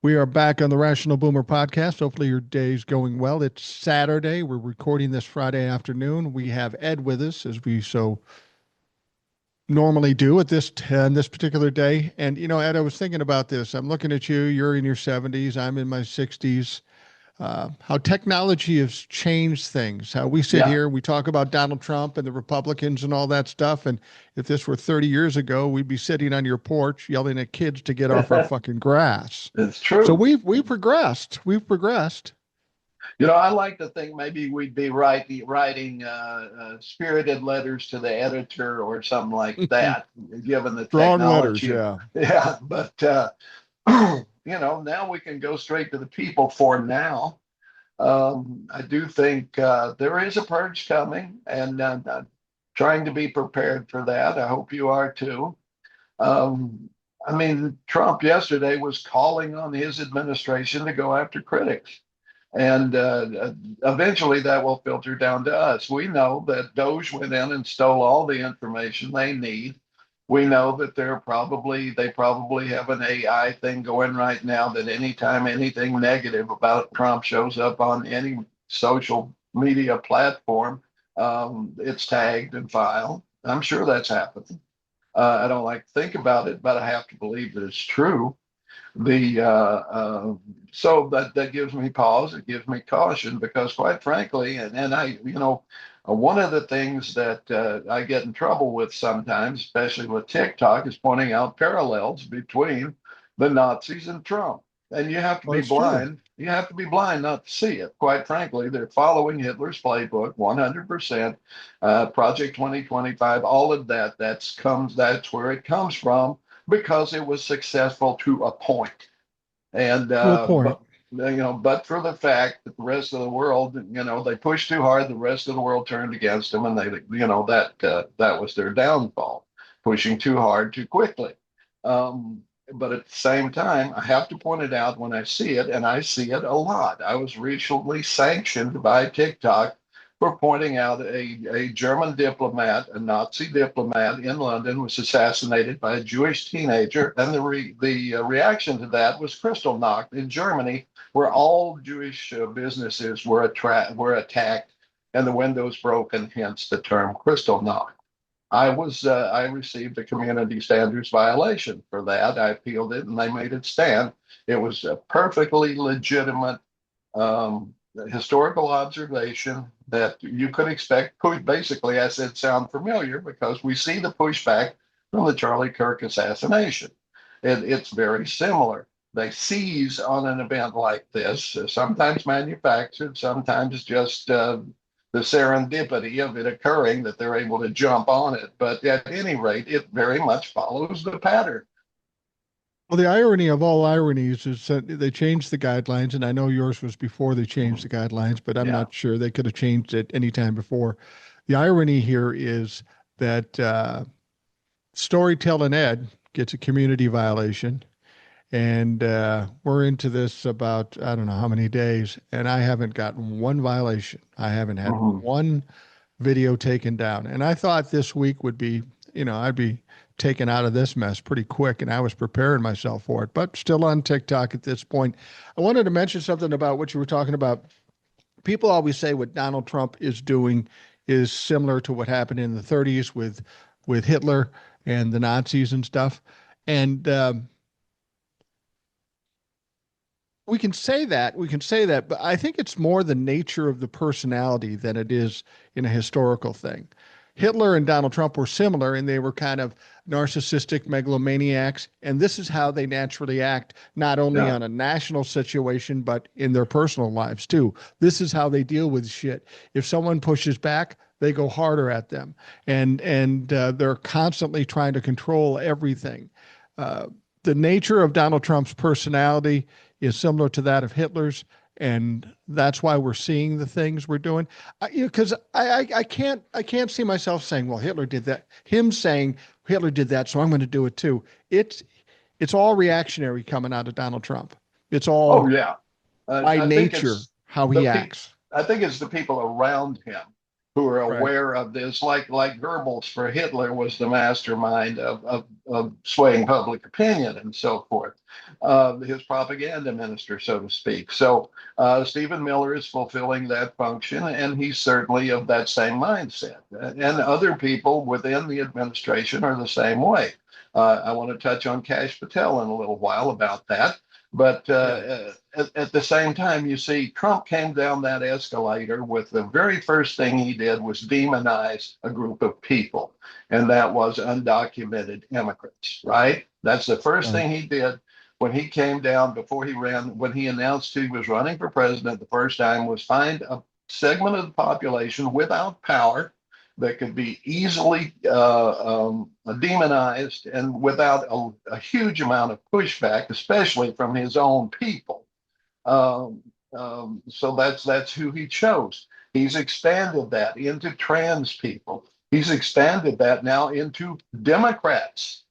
We are back on the Rational Boomer podcast. Hopefully, your day's going well. It's Saturday. We're recording this Friday afternoon. We have Ed with us, as we so normally do at this on this particular day. And Ed, I was thinking about this. I'm looking at you. You're in your 70s. I'm in my 60s. How technology has changed things. How we sit Yeah, here, we talk about Donald Trump and the Republicans and all that stuff. And if this were 30 years ago, we'd be sitting on your porch yelling at kids to get off our fucking grass. it's So true. we've progressed. We've progressed. I like to think maybe we'd be writing spirited letters to the editor or something like that, given the Strong letters, technology. yeah. Yeah, but now we can go straight to the people for now. I do think there is a purge coming, and trying to be prepared for that. I hope you are too. I mean, Trump yesterday was calling on his administration to go after critics. And eventually that will filter down to us. We know that Doge went in and stole all the information they need. We know that they probably have an AI thing going right now that anytime anything negative about Trump shows up on any social media platform, it's tagged and filed. I'm sure that's happening. I don't like to think about it, but I have to believe that it's true. The So that gives me pause. It gives me caution because, quite frankly, and one of the things that I get in trouble with sometimes, especially with TikTok, is pointing out parallels between the Nazis and Trump. And you have to Well, be it's true. blind. You have to be blind not to see it. Quite frankly, they're following Hitler's playbook 100%. Project 2025, all of that. That's where it comes from because it was successful to a point. And To a point. but for the fact that the rest of the world, they pushed too hard, the rest of the world turned against them, and that was their downfall, pushing too hard too quickly. But at the same time, I have to point it out when I see it, and I see it a lot. I was recently sanctioned by TikTok for pointing out a German diplomat, a Nazi diplomat in London, was assassinated by a Jewish teenager, and the reaction to that was Kristallnacht in Germany, where all Jewish businesses were attacked and the windows broken. Hence the term Kristallnacht. I received a community standards violation for that. I appealed it, and they made it stand. It was a perfectly legitimate historical observation that you could expect. Basically, I said sound familiar because we see the pushback from the Charlie Kirk assassination. It's very similar. They seize on an event like this, sometimes manufactured, sometimes just the serendipity of it occurring that they're able to jump on it. But at any rate, it very much follows the pattern. Well, the irony of all ironies is that they changed the guidelines, and I know yours was before they changed the guidelines, but I'm Yeah. not sure they could have changed it any time before. The irony here is that Storytelling Ed gets a community violation, and we're into this about I don't know how many days, and I haven't gotten one violation. I haven't had Mhm. one video taken down. And I thought this week would be, I'd be taken out of this mess pretty quick, and I was preparing myself for it, but still on TikTok at this point. I wanted to mention something about what you were talking about. People always say what Donald Trump is doing is similar to what happened in the 30s with Hitler and the Nazis and stuff. And we can say that, but I think it's more the nature of the personality than it is in a historical thing. Hitler and Donald Trump were similar, and they were kind of narcissistic megalomaniacs. And this is how they naturally act, not only Yeah. on a national situation, but in their personal lives too. This is how they deal with shit. If someone pushes back, they go harder at them, and they're constantly trying to control everything. Uh, the nature of Donald Trump's personality is similar to that of Hitler's, and that's why we're seeing the things we're doing. Because I can't see myself saying, well, Hitler did that. Him saying Hitler did that, so I'm going to do it too. It's all reactionary coming out of Donald Trump. It's Oh all yeah. by I think nature it's how the he people. acts. I think it's the people around him who are Right. aware of this. Like Goebbels for Hitler was the mastermind of swaying public opinion and so forth. his propaganda minister, so to speak. So Stephen Miller is fulfilling that function, and he's certainly of that same mindset. And other people within the administration are the same way. I want to touch on Kash Patel in a little while about that. But Yeah. at the same time, you see, Trump came down that escalator with the very first thing he did was demonize a group of people, and that was undocumented immigrants, right? That's the first Right. thing he did when he came down before he ran, when he announced he was running for president the first time, was find a segment of the population without power that could be easily demonized and without a huge amount of pushback, especially from his own people. Um, so that's who he chose. He's expanded that into trans people. He's expanded that now into Democrats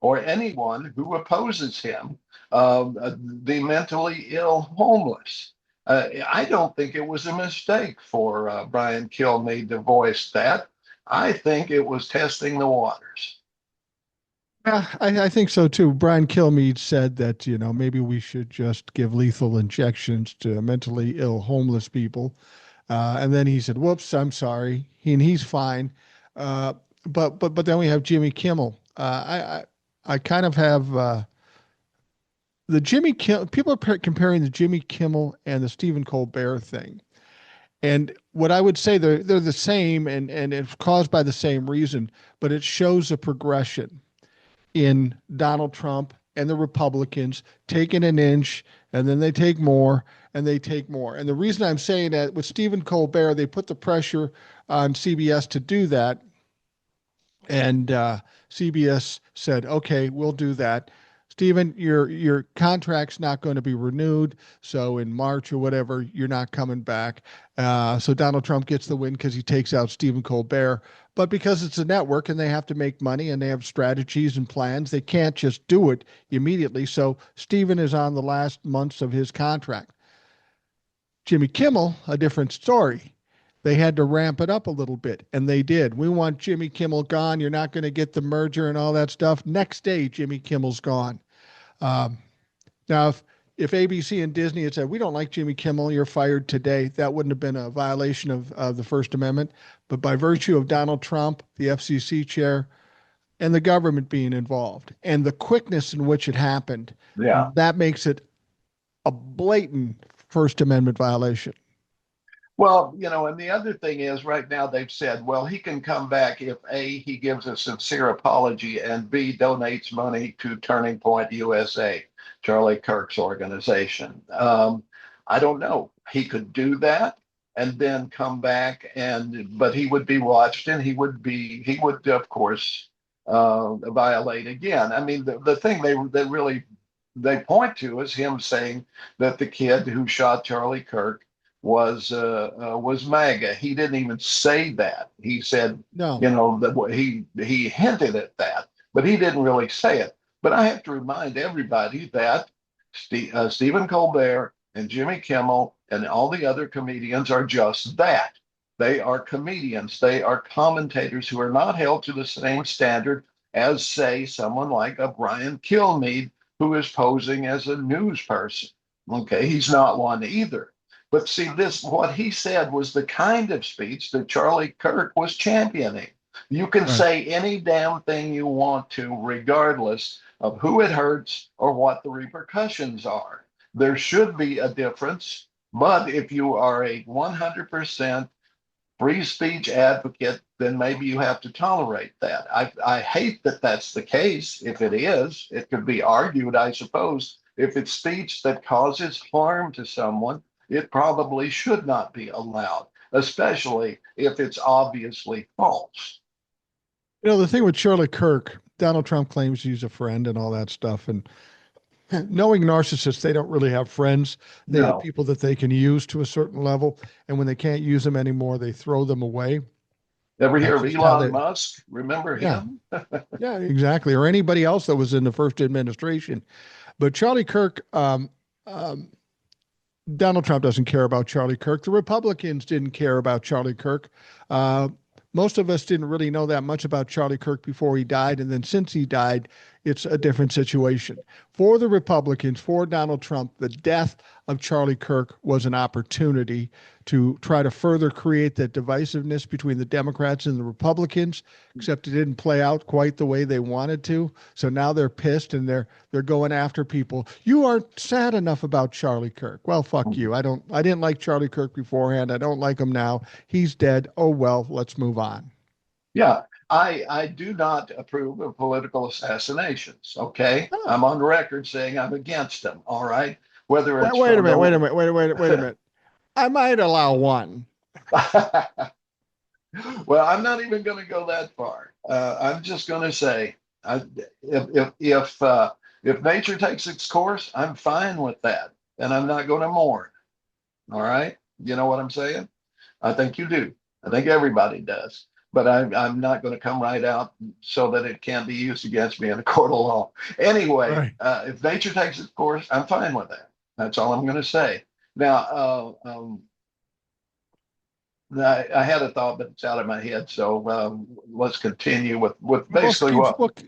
or anyone who opposes him, the mentally ill homeless. I don't think it was a mistake for Brian Kilmeade to voice that. I think it was testing the waters. Yeah, I think so too. Brian Kilmeade said that, maybe we should just give lethal injections to mentally ill homeless people. And then he said, whoops, I'm sorry. And he's fine. Uh, but then we have Jimmy Kimmel. I kind of have the Jimmy Kimmel, people are comparing the Jimmy Kimmel and the Stephen Colbert thing. And what I would say, they're the same and it's caused by the same reason, but it shows a progression in Donald Trump and the Republicans taking an inch and then they take more and they take more. And the reason I'm saying that with Stephen Colbert, they put the pressure on CBS to do that. And CBS said, okay, we'll do that. Stephen, your contract's not going to be renewed. So in March or whatever, you're not coming back. So Donald Trump gets the win because he takes out Stephen Colbert. But because it's a network and they have to make money and they have strategies and plans, they can't just do it immediately. So Stephen is on the last months of his contract. Jimmy Kimmel, a different story. They had to ramp it up a little bit, and they did. We want Jimmy Kimmel gone. You're not going to get the merger and all that stuff. Next day, Jimmy Kimmel's gone. Um, now, if ABC and Disney had said, we don't like Jimmy Kimmel, you're fired today, that wouldn't have been a violation of the First Amendment. But by virtue of Donald Trump, the FCC chair, and the government being involved, and the quickness in which it happened, Yeah. that makes it a blatant First Amendment violation. Well, and the other thing is right now they've said, well, he can come back if A, he gives a sincere apology, and B, donates money to Turning Point USA, Charlie Kirk's organization. I don't know. He could do that and then come back but he would be watched and he would, of course, violate again. I mean, the thing they point to is him saying that the kid who shot Charlie Kirk was MAGA. He didn't even say that. He said, No. that he hinted at that, but he didn't really say it. But I have to remind everybody that Stephen Colbert and Jimmy Kimmel and all the other comedians are just that. They are comedians. They are commentators who are not held to the same standard as, say, someone like a Brian Kilmeade, who is posing as a news person. Okay, he's not one either. But see, what he said was the kind of speech that Charlie Kirk was championing. You can Right. say any damn thing you want to, regardless of who it hurts or what the repercussions are. There should be a difference. But if you are a 100% free speech advocate, then maybe you have to tolerate that. I hate that that's the case. If it is, it could be argued, I suppose. If it's speech that causes harm to someone, it probably should not be allowed, especially if it's obviously false. The thing with Charlie Kirk, Donald Trump claims he's a friend and all that stuff. And knowing narcissists, they don't really have friends. They have No. people that they can use to a certain level. And when they can't use them anymore, they throw them away. Ever hear That's of just how Elon they, Musk? Remember yeah, him? yeah, exactly. Or anybody else that was in the first administration. But Charlie Kirk, um, Donald Trump doesn't care about Charlie Kirk. The Republicans didn't care about Charlie Kirk. Uh, Most of us didn't really know that much about Charlie Kirk before he died. And then since he died, it's a different situation. For the Republicans, for Donald Trump, the death of Charlie Kirk was an opportunity to try to further create that divisiveness between the Democrats and the Republicans, except it didn't play out quite the way they wanted to. So now they're pissed and they're going after people. You aren't sad enough about Charlie Kirk. Well, fuck you. I didn't like Charlie Kirk beforehand. I don't like him now. He's dead. Oh well, let's move on. Yeah, I do not approve of political assassinations. Okay, Oh, I'm on record saying I'm against them. All right, whether wait, it's wait a from minute. Wait a the minute. Wait a minute. I might allow one. well, I'm not even going to go that far. I'm just going to say, I, if nature takes its course, I'm fine with that, and I'm not going to mourn. All right, you know what I'm saying? I think you do. I think everybody does. But I'm not going to come right out so that it can't be used against me in a court of law. Anyway, Right. if nature takes its course, I'm fine with that. That's all I'm going to say. Now, I had a thought, but it's out of my head. So let's continue with We'll basically keep what.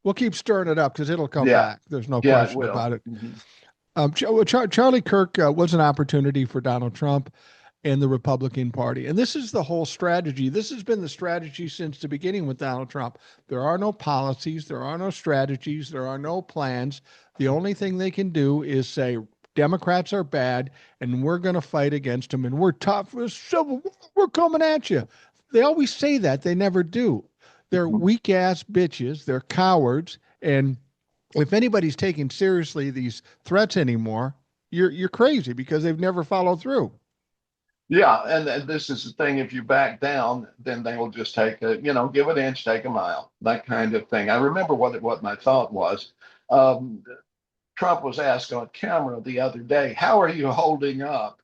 we'll keep stirring it up because it'll come Yeah, back. There's no yeah, it question will. about it. Mhm. Charlie Kirk was an opportunity for Donald Trump and the Republican Party. And this is the whole strategy. This has been the strategy since the beginning with Donald Trump. There are no policies, there are no strategies, there are no plans. The only thing they can do is say, Democrats are bad and we're going to fight against them and we're tough. We're coming at you. They always say that. They never do. They're weak ass bitches. They're cowards. And if anybody's taking seriously these threats anymore, you're crazy because they've never followed through. Yeah, and this is the thing. If you back down, then they will just take give an inch, take a mile, that kind of thing. I remember what my thought was. Um, Trump was asked on camera the other day, "How are you holding up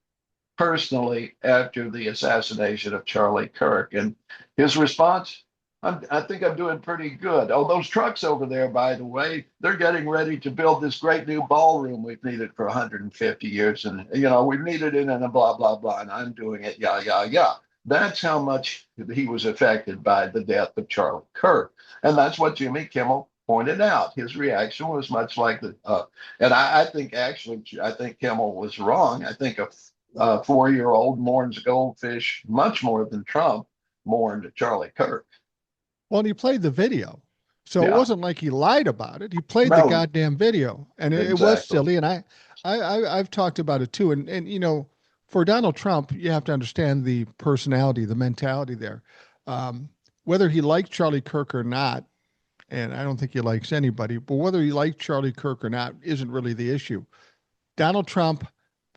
personally after the assassination of Charlie Kirk?" And his response, I think I'm doing pretty good. Oh, those trucks over there, by the way, they're getting ready to build this great new ballroom we've needed for 150 years. And, we've needed it and a blah, blah, blah. And I'm doing it. Yeah, yeah, yeah. That's how much he was affected by the death of Charlie Kirk. And that's what Jimmy Kimmel pointed out. His reaction was much like and I think actually, I think Kimmel was wrong. I think a 4-year-old mourns goldfish much more than Trump mourned Charlie Kirk. Well, he played the video. So it Yeah, wasn't like he lied about it. He played the no, goddamn video. And it was exactly. silly. And I've talked about it too. And for Donald Trump, you have to understand the personality, the mentality there. Um, whether he liked Charlie Kirk or not, and I don't think he likes anybody, but whether he liked Charlie Kirk or not isn't really the issue. Donald Trump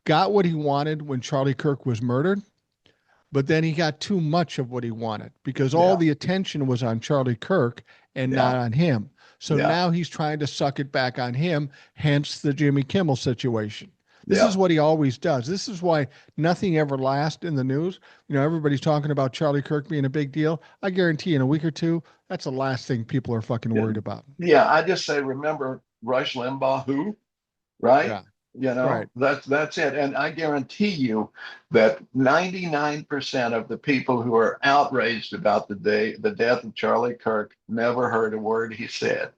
got what he wanted when Charlie Kirk was murdered, but then he got too much of what he wanted because all Yeah, the attention was on Charlie Kirk and yeah, not on him. So yeah, now he's trying to suck it back on him, hence the Jimmy Kimmel situation. This yeah. is what he always does. This is why nothing ever lasts in the news. Everybody's talking about Charlie Kirk being a big deal. I guarantee you in a week or two, that's the last thing people are fucking Yeah, worried about. yeah. I just say, remember Rush Limbaugh, who, right? Yeah, right. That's it. And I guarantee you that 99% of the people who are outraged about the death of Charlie Kirk never heard a word he said.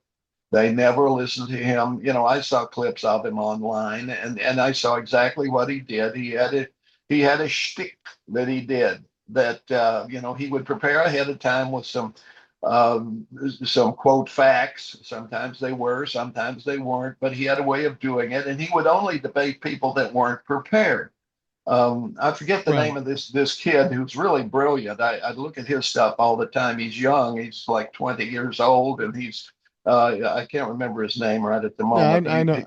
They never listened to him. I saw clips of him online, and I saw exactly what he did. He had a shtick that he did that he would prepare ahead of time with some quote facts. Sometimes they were, sometimes they weren't, but he had a way of doing it, and he would only debate people that weren't prepared. I forget the name Right. of this kid who's really brilliant. I look at his stuff all the time. He's young. He's like 20 years old, and I can't remember his name right at the Yeah, moment. I know.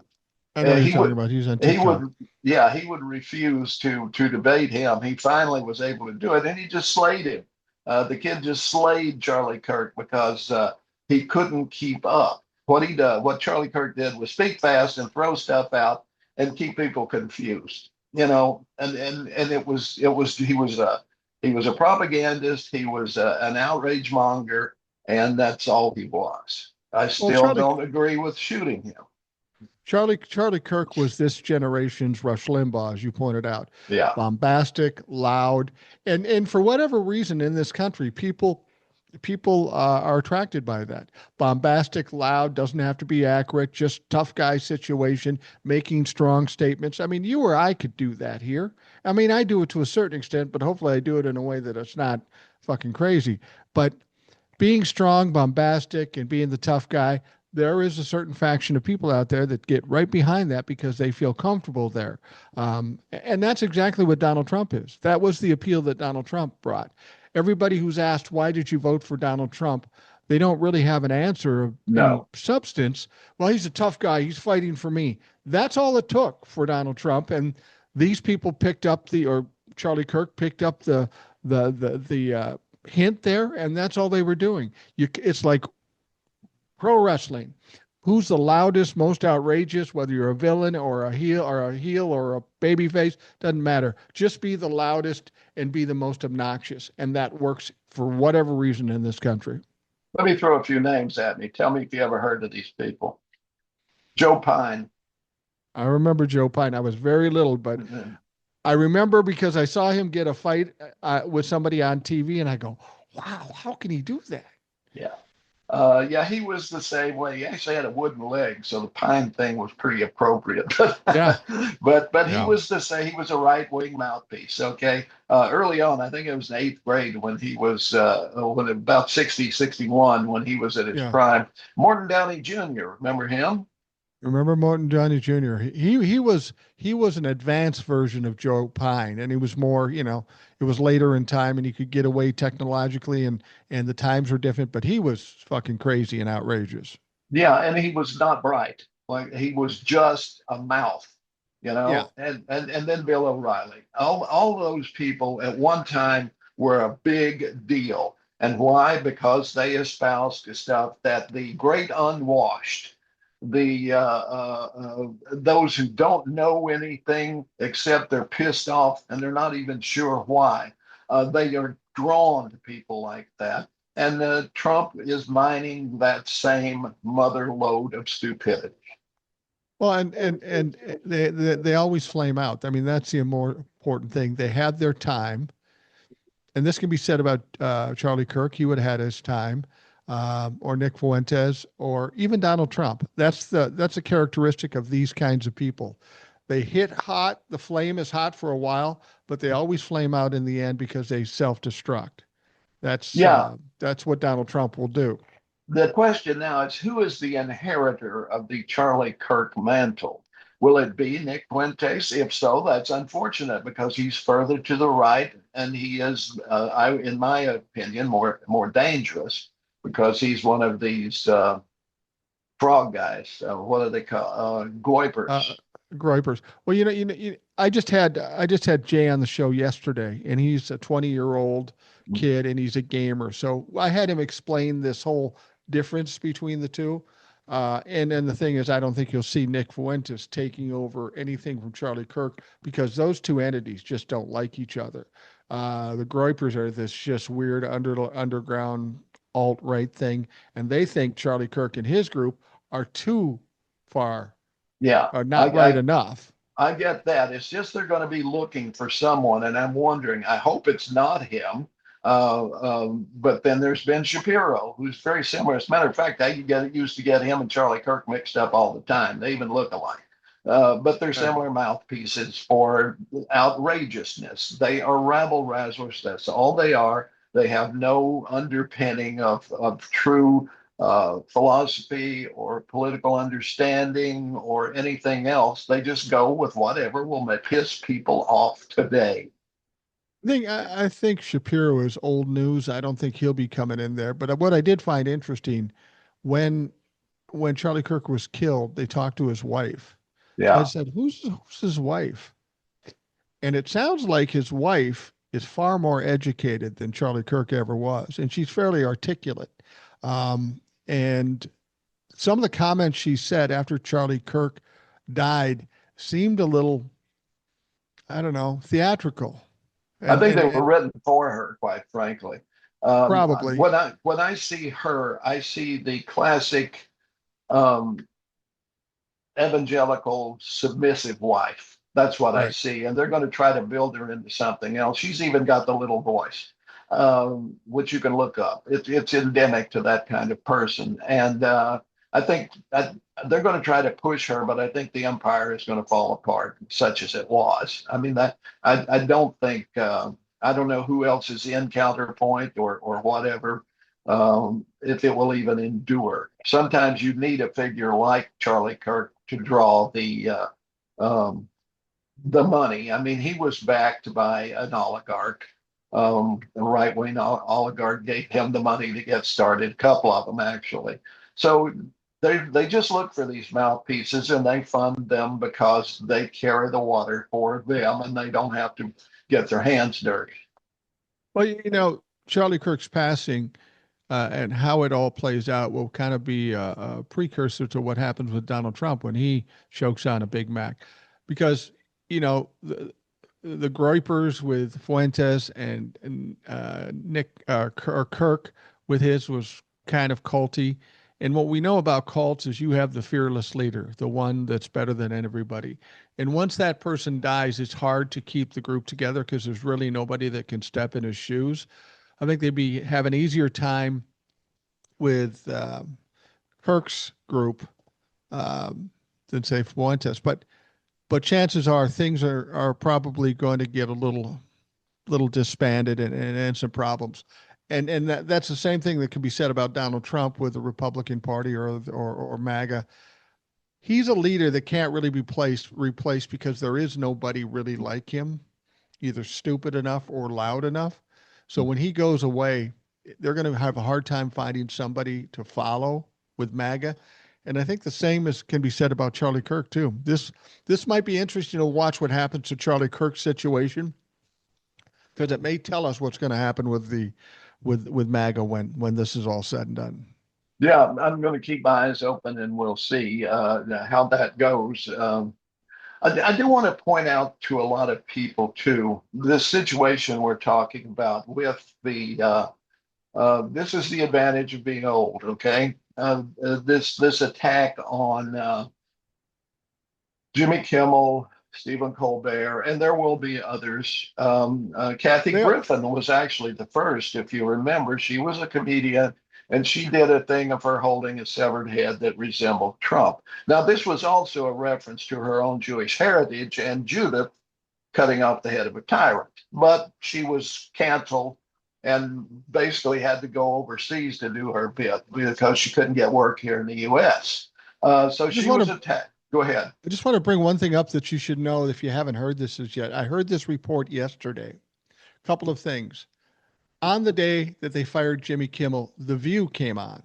I know Uh, who you're he talking would about. He's on he TikTok. would yeah, he would refuse to debate him. He finally was able to do it, and he just slayed him. The kid just slayed Charlie Kirk because he couldn't keep up. What Charlie Kirk did was speak fast and throw stuff out and keep people confused. And it was he was a propagandist. He was an outrage monger, and that's all he was. I Well, still don't agree with shooting him. Charlie Kirk was this generation's Rush Limbaugh, as you pointed out. Yeah. Bombastic, loud, and for whatever reason in this country, people People are attracted by that. Bombastic, loud, doesn't have to be accurate, just tough guy situation, making strong statements. I mean, you or I could do that here. I mean, I do it to a certain extent, but hopefully I do it in a way that it's not fucking crazy. But being strong, bombastic, and being the tough guy, there is a certain faction of people out there that get right behind that because they feel comfortable there. And that's exactly what Donald Trump is. That was the appeal that Donald Trump brought. Everybody who's asked, why did you vote for Donald Trump? They don't really have an answer in No. substance. Well, he's a tough guy. He's fighting for me. That's all it took for Donald Trump. And these people picked up or Charlie Kirk picked up the hint there, and that's all they were doing. It's like pro wrestling. Who's the loudest, most outrageous? Whether you're a villain or a heel or a baby face, doesn't matter. Just be the loudest and be the most obnoxious, and that works for whatever reason in this country. Let me throw a few names at me. Tell me if you ever heard of these people. Joe Pine. I remember Joe Pine. I was very little, but I remember because I saw him get a fight with somebody on TV, and I go, "Wow, how can he do that?" Yeah. Yeah, he was the same way. He actually had a wooden leg, so the pine thing was pretty appropriate. Yeah, But he yeah, was the same. He was a right wing mouthpiece. Okay, early on, I think it was in eighth grade when he was when about 60, 61, when he was at his yeah. prime. Morton Downey Jr. Remember him? Remember Morton Johnny Jr. He was an advanced version of Joe Pine, and he was more, it was later in time, and he could get away technologically, and the times were different, but he was fucking crazy and outrageous. Yeah, and he was not bright. Like he was just a mouth, Yeah. and then Bill O'Reilly. All those people at one time were a big deal. And why? Because they espoused stuff that the great unwashed, the those who don't know anything except they're pissed off and they're not even sure why, they are drawn to people like that. And Trump is mining that same mother lode of stupidity. Well, and they always flame out. I mean, that's the more important thing. They had their time, and this can be said about Charlie Kirk. He would have had his time, or Nick Fuentes, or even Donald Trump. That's a characteristic of these kinds of people. They hit hot. The flame is hot for a while, but they always flame out in the end because they self-destruct. That's Yeah, uh, that's what Donald Trump will do. the question now is who is the inheritor of the Charlie Kirk mantle? Will it be Nick Fuentes? If so, that's unfortunate because he's further to the right and he is, in my opinion, more dangerous because he's one of these frog guys. What do they call Uh, goipers? Groypers. Well, I just had Jay on the show yesterday, and he's a 20-year-old kid, and he's a gamer. So I had him explain this whole difference between the two. And then the thing is, I don't think you'll see Nick Fuentes taking over anything from Charlie Kirk because those two entities just don't like each other. The Groypers are this just weird underground alt right thing, and they think Charlie Kirk and his group are too far, Yeah, are I, not right I enough. I get that. It's just they're going to be looking for someone, and I'm wondering. I hope it's not him. But then there's Ben Shapiro, who's very similar. As a matter of fact, used to get him and Charlie Kirk mixed up all the time. They even look alike. But they're Yeah. similar mouthpieces for outrageousness. They are rabble razzlers. That's all they are. They have no underpinning of true philosophy or political understanding or anything else. They just go with whatever will piss people off today. I think Shapiro is old news. I don't think he'll be coming in there. But what I did find interesting when when Charlie Kirk was killed, they talked to his wife. So I Yeah. said, "Who's his wife?" And it sounds like his wife is far more educated than Charlie Kirk ever was, and she's fairly articulate. And some of the comments she said after Charlie Kirk died seemed a little, I don't know, theatrical. I And think and they were and written for her, quite frankly. probably When I see her, I see the classic um, evangelical submissive wife. That's what I right. see, and they're going to try to build her into something else. She's even got the little voice. which you can look up. It's endemic to that kind of person. And I think that they're going to try to push her, but I think the empire is going to fall apart, such as it was. I mean, that I don't think, I don't know who else is in counterpoint or whatever, if it will even endure. Sometimes you need a figure like Charlie Kirk to draw um, the money. I mean, he was backed by an oligarch. A right wing oligarch gave him the money to get started, a couple of them actually. So they just look for these mouthpieces and they fund them because they carry the water for them and they don't have to get their hands dirty. Well, Charlie Kirk's passing and how it all plays out will kind of be a precursor to what happens with Donald Trump when he chokes on a Big Mac. Because, the Groypers with Fuentes and Nick Kirk with his was kind of culty. And what we know about cults is you have the fearless leader, the one that's better than everybody. And once that person dies, it's hard to keep the group together because there's really nobody that can step in his shoes. I think they'd have an easier time with Kirk's group than say Fuentes. But chances are things are probably going to get a little disbanded and some problems. And that's the same thing that can be said about Donald Trump with the Republican Party or MAGA. He's a leader that can't really be replaced because there is nobody really like him, either stupid enough or loud enough. So when he goes away, they're going to have a hard time finding somebody to follow with MAGA. And I think the same can be said about Charlie Kirk too. This might be interesting to watch what happens to Charlie Kirk's situation because it may tell us what's going to happen with MAGA when this is all said and done. Yeah, I'm going to keep my eyes open and we'll see how that goes. I do want to point out to a lot of people too, this situation we're talking about with this is the advantage of being old, okay? This attack on Jimmy Kimmel, Stephen Colbert, and there will be others. Kathy They Griffin was actually the first, if you remember. She was a comedian and she did a thing of her holding a severed head that resembled Trump. Now, this was also a reference to her own Jewish heritage and Judith cutting off the head of a tyrant. But she was canceled and basically had to go overseas to do her bit because she couldn't get work here in the U.S. So I just she want was to attacked. Go ahead. I just want to bring one thing up that you should know if you haven't heard this as yet. I heard this report yesterday. A couple of things. On the day that they fired Jimmy Kimmel, The View came on.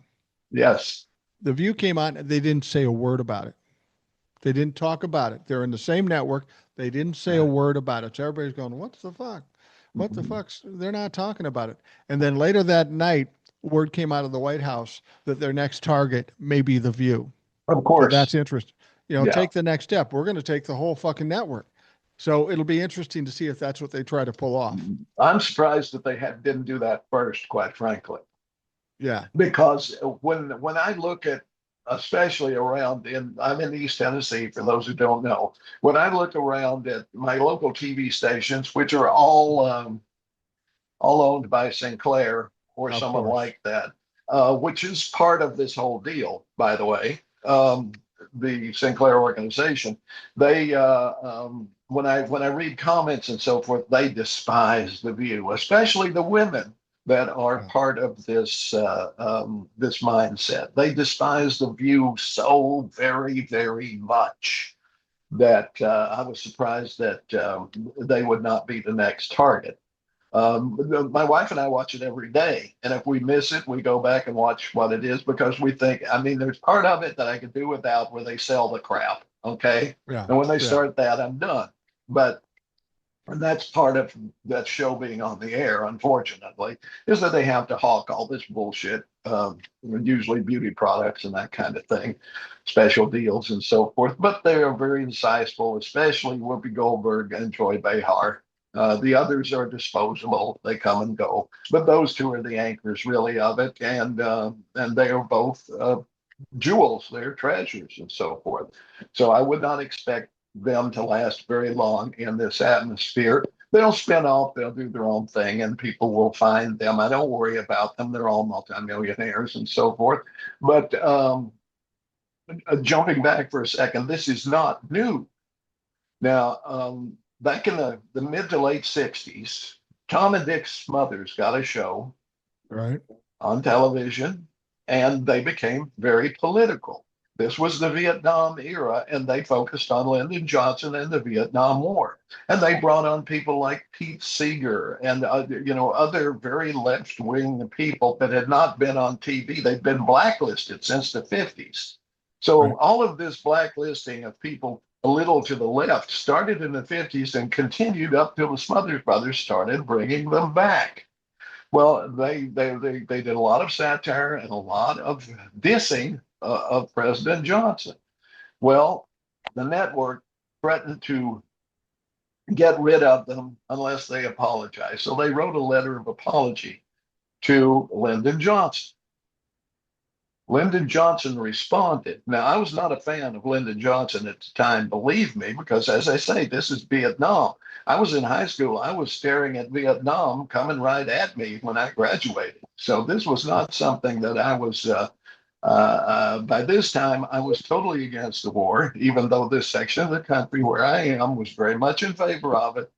Yes. The View came on. They didn't say a word about it. They didn't talk about it. They're in the same network. They didn't say a word about it. So everybody's going, what the fuck? What the fuck's? They're not talking about it. And then later that night, word came out of the White House that their next target may be The View. Of So that's course. interesting. Yeah. Take the next step. We're going to take the whole fucking network. So it'll be interesting to see if that's what they try to pull off. I'm surprised that didn't do that first, quite frankly, Yeah. because when I look at, especially around I'm in East Tennessee, for those who don't know, when I look around at my local TV stations, which are all owned by Sinclair or Of someone course. like that, which is part of this whole deal, by the way. The Sinclair organization, they when I read comments and so forth, they despise the View, especially the women that are Yeah. part of this mindset. They despise the View so very, very much that I was surprised that they would not be the next target. My wife and I watch it every day. And if we miss it, we go back and watch what it is because we think, I mean, there's part of it that I could do without where they sell the crap. Okay. Yeah. And when they Yeah. start that, I'm done. But and that's part of that show being on the air, unfortunately, is that they have to hawk all this bullshit, usually beauty products and that kind of thing, special deals and so forth. But they are very insightful, especially Whoopi Goldberg and Joy Behar. The others are disposable; they come and go. But those two are the anchors, really, of it, and they are both jewels, they're treasures, and so forth. So I would not expect them to last very long in this atmosphere. they'll spin off, they'll do their own thing, and people will find them. I don't worry about them. They're all multimillionaires and so forth. But jumping back for a second, this is not new. Now, back in the mid to late 60s, Tom and Dick Smothers got a show Right. on television, and they became very political. This was the Vietnam era, and they focused on Lyndon Johnson and the Vietnam War. And they brought on people like Pete Seeger and other very left-wing people that had not been on TV. They'd been blacklisted since the 50s. So Right. all of this blacklisting of people a little to the left started in the 50s and continued up till the Smothers Brothers started bringing them back. Well, they did a lot of satire and a lot of dissing of President Johnson. Well, the network threatened to get rid of them unless they apologized. So they wrote a letter of apology to Lyndon Johnson. Lyndon Johnson responded. Now, I was not a fan of Lyndon Johnson at the time, believe me, because as I say, this is Vietnam. I was in high school. I was staring at Vietnam coming right at me when I graduated. So this was not something that I was, by this time, I was totally against the war, even though this section of the country where I am was very much in favor of it.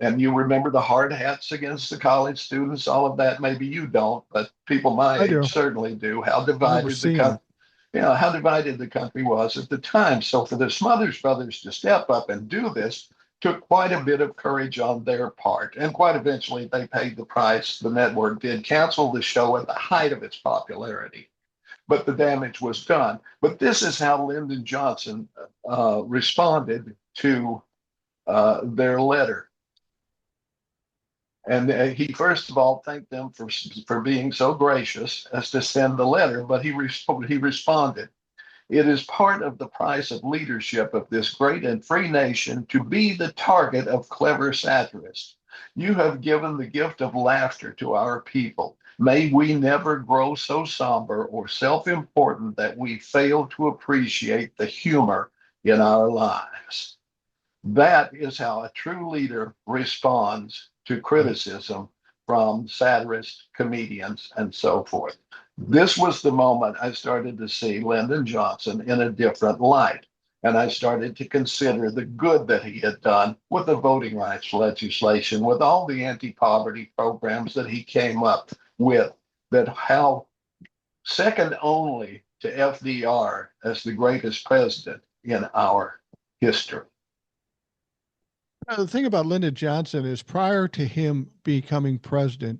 And you remember the hard hats against the college students, all of that. Maybe you don't, but people my I age do. certainly do. How I remember divided the seeing country, them. how divided the country was at the time. So for the Smothers Brothers to step up and do this took quite a bit of courage on their part. And quite eventually, they paid the price. The network did cancel the show at the height of its popularity, but the damage was done. But this is how Lyndon Johnson responded to their letter. And he first of all thanked them for being so gracious as to send the letter, but he responded, "It is part of the price of leadership of this great and free nation to be the target of clever satirists. You have given the gift of laughter to our people. May we never grow so somber or self-important that we fail to appreciate the humor in our lives." That is how a true leader responds to Right. criticism from satirists, comedians, and so forth. This was the moment I started to see Lyndon Johnson in a different light. And I started to consider the good that he had done with the voting rights legislation, with all the anti poverty programs that he came up with, that how second only to FDR as the greatest president in our history. The thing about Lyndon Johnson is prior to him becoming president,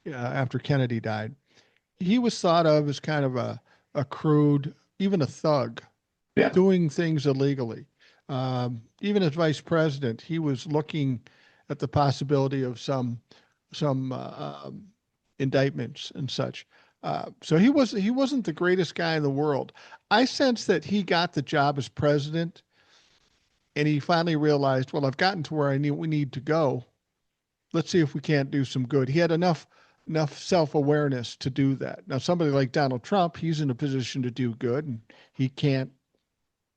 after Kennedy died, he was thought of as kind of a crude, even a thug, Yeah. doing things illegally. Even as vice president, he was looking at the possibility of some indictments and such. So he wasn't the greatest guy in the world. I sense that he got the job as president, and he finally realized, well, I've gotten to where we need to go. Let's see if we can't do some good. He had enough self-awareness to do that. Now, somebody like Donald Trump, he's in a position to do good, and he can't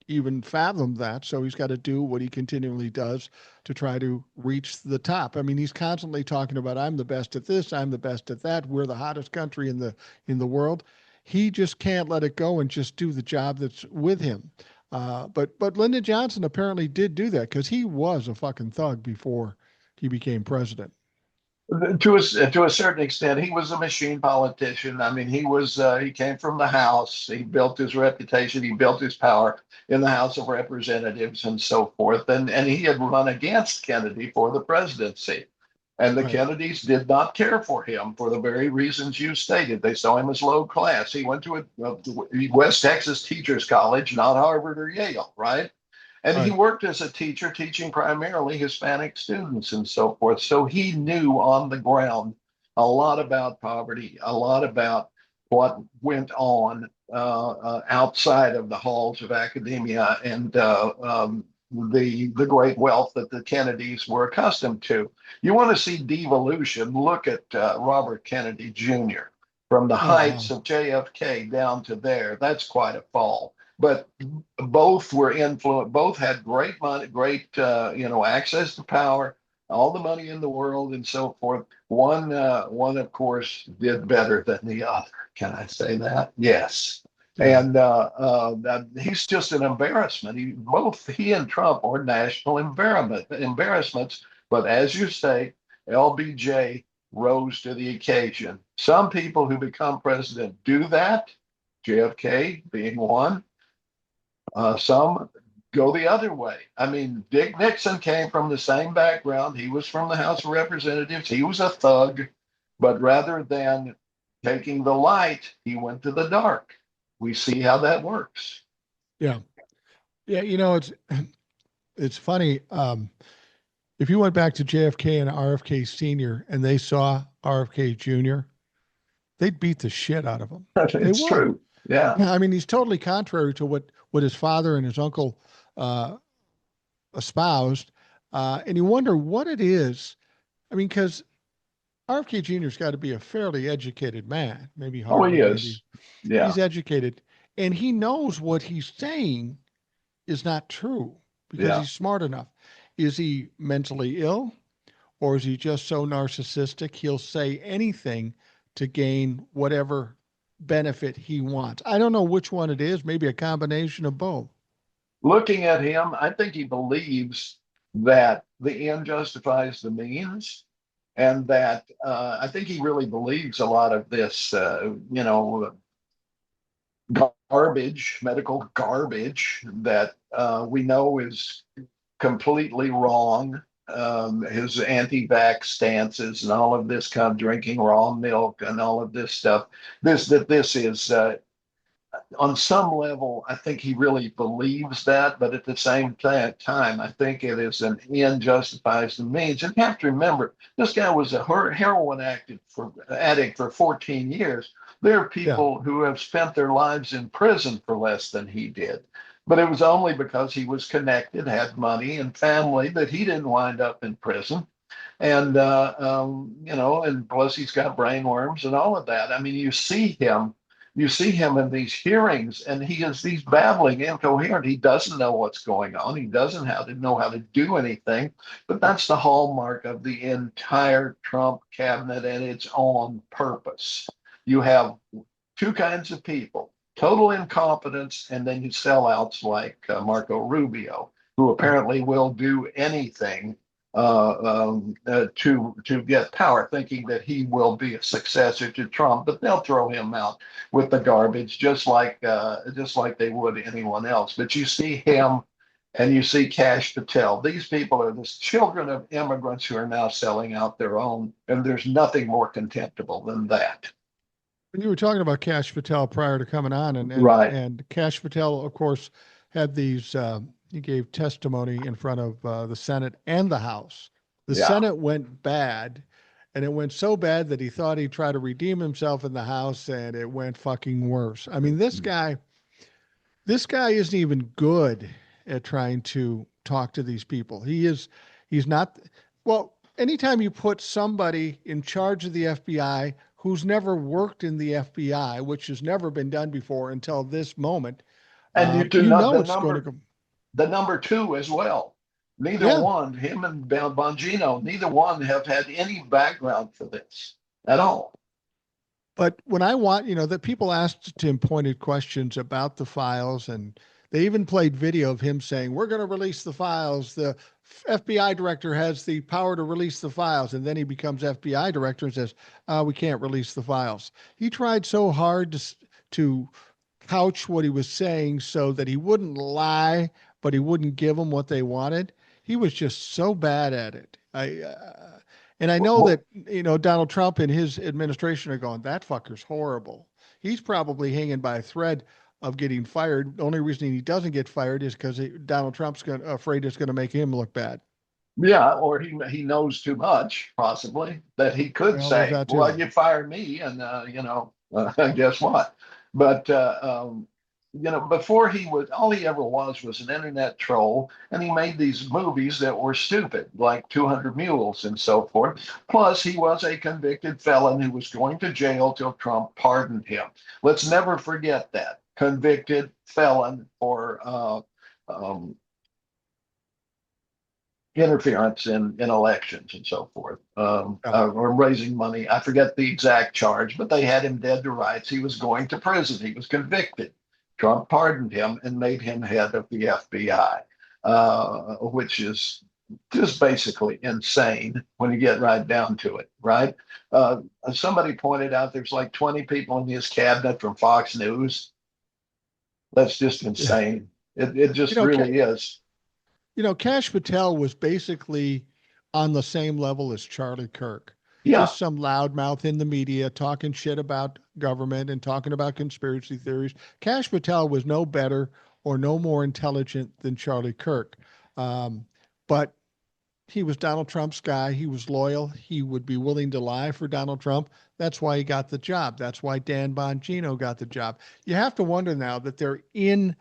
even fathom that. So he's got to do what he continually does to try to reach the top. I mean, he's constantly talking about, I'm the best at this, I'm the best at that, we're the hottest country in the world. He just can't let it go and just do the job that's with him. But Lyndon Johnson apparently did do that because he was a fucking thug before he became president. To a certain extent, he was a machine politician. I mean, he came from the House. He built his reputation. He built his power in the House of Representatives and so forth. And he had run against Kennedy for the presidency. And the Right. Kennedys did not care for him for the very reasons you stated. They saw him as low class. He went to a West Texas Teachers College, not Harvard or Yale, right? And he Right. worked as a teacher, teaching primarily Hispanic students and so forth. So he knew on the ground a lot about poverty, a lot about what went on outside of the halls of academia and the great wealth that the Kennedys were accustomed to. You want to see devolution? Look at Robert Kennedy Jr. From the Oh heights wow. of JFK down to there. That's quite a fall. But both were influenced. Both had great money, great access to power. all the money in the world and so forth. One of course, did better than the other. Can I say that? Yes. Yeah. And he's just an embarrassment. Both he and Trump are national embarrassments. But as you say, LBJ rose to the occasion. Some people who become president do that, JFK being one. Some go the other way. I mean, Dick Nixon came from the same background. He was from the House of Representatives. He was a thug, but rather than taking the light, he went to the dark. We see how that works. Yeah. Yeah. It's funny. If you went back to JFK and RFK Sr. and they saw RFK Jr., they'd beat the shit out of him. They It's would. true. Yeah. I mean, he's totally contrary to what his father and his uncle uh, espoused. And you wonder what it is. I mean, because RFK Jr.'s got to be a fairly educated man, maybe Oh, he Harvard, maybe is. Yeah. he's educated, and he knows what he's saying is not true because Yeah. he's smart enough. Is he mentally ill, or is he just so narcissistic he'll say anything to gain whatever benefit he wants? I don't know which one it is, maybe a combination of both. Looking at him, I think he believes that the end justifies the means, and that I think he really believes a lot of this, garbage, medical garbage that we know is completely wrong. His anti-vax stances and all of this kind of drinking raw milk and all of this stuff. This is on some level, I think he really believes that, but at the same time, I think it is an end justifies the means. And you have to remember, this guy was a heroin addict for 14 years. There are Yeah. people who have spent their lives in prison for less than he did. But it was only because he was connected, had money and family, that he didn't wind up in prison. And plus he's got brain worms and all of that. I mean, you see him in these hearings, and he's babbling incoherent. He doesn't know what's going on. He doesn't know how to do anything. But that's the hallmark of the entire Trump cabinet, and it's on purpose. You have two kinds of people: total incompetence, and then you sellouts like Marco Rubio, who Right. apparently will do anything to get power, thinking that he will be a successor to Trump. But they'll throw him out with the garbage, just like they would anyone else. But you see him. And you see Cash Patel. These people are the children of immigrants who are now selling out their own, and there's nothing more contemptible than that. You were talking about Cash Patel prior to coming on, Right. and Cash Patel, of course, had these. He gave testimony in front of the Senate and the House. The Yeah. Senate went bad, and it went so bad that he thought he'd try to redeem himself in the House, and it went fucking worse. I mean, this guy isn't even good at trying to talk to these people. He's not, well, anytime you put somebody in charge of the FBI who's never worked in the FBI, which has never been done before until this moment, And you do you not know it's going to go. the number two as well. Neither Yeah. one, him and Bongino, neither one have had any background for this at all. But when I want, that people asked him pointed questions about the files, and they even played video of him saying, "We're going to release the files. The FBI director has the power to release the files." And then he becomes FBI director and says, "We can't release the files." He tried so hard to couch what he was saying so that he wouldn't lie, but he wouldn't give them what they wanted. He was just so bad at it. And I know Well, that, Donald Trump and his administration are going, that fucker's horrible. He's probably hanging by a thread of getting fired. The only reason he doesn't get fired is because Donald Trump's afraid it's going to make him look bad. yeah, or he knows too much, possibly, that he could Well, there's say, that "Well, too. you fired me, and guess what?" But before he was, all he ever was an internet troll, and he made these movies that were stupid, like 200 Mules and so forth. Plus, he was a convicted felon who was going to jail till Trump pardoned him. Let's never forget that convicted felon for um, interference in elections and so forth, Yeah. or raising money. I forget the exact charge, but they had him dead to rights. He was going to prison. He was convicted. Trump pardoned him and made him head of the FBI, which is just basically insane when you get right down to it, right? Uh, Somebody pointed out there's like 20 people in his cabinet from Fox News. That's just Yeah. insane. It You just know, really is. Kash Patel was basically on the same level as Charlie Kirk. Yeah. Just some loudmouth in the media talking shit about government and talking about conspiracy theories. Kash Patel was no better or no more intelligent than Charlie Kirk. Um, but he was Donald Trump's guy. He was loyal. He would be willing to lie for Donald Trump. That's why he got the job. That's why Dan Bongino got the job. You have to wonder now that they're in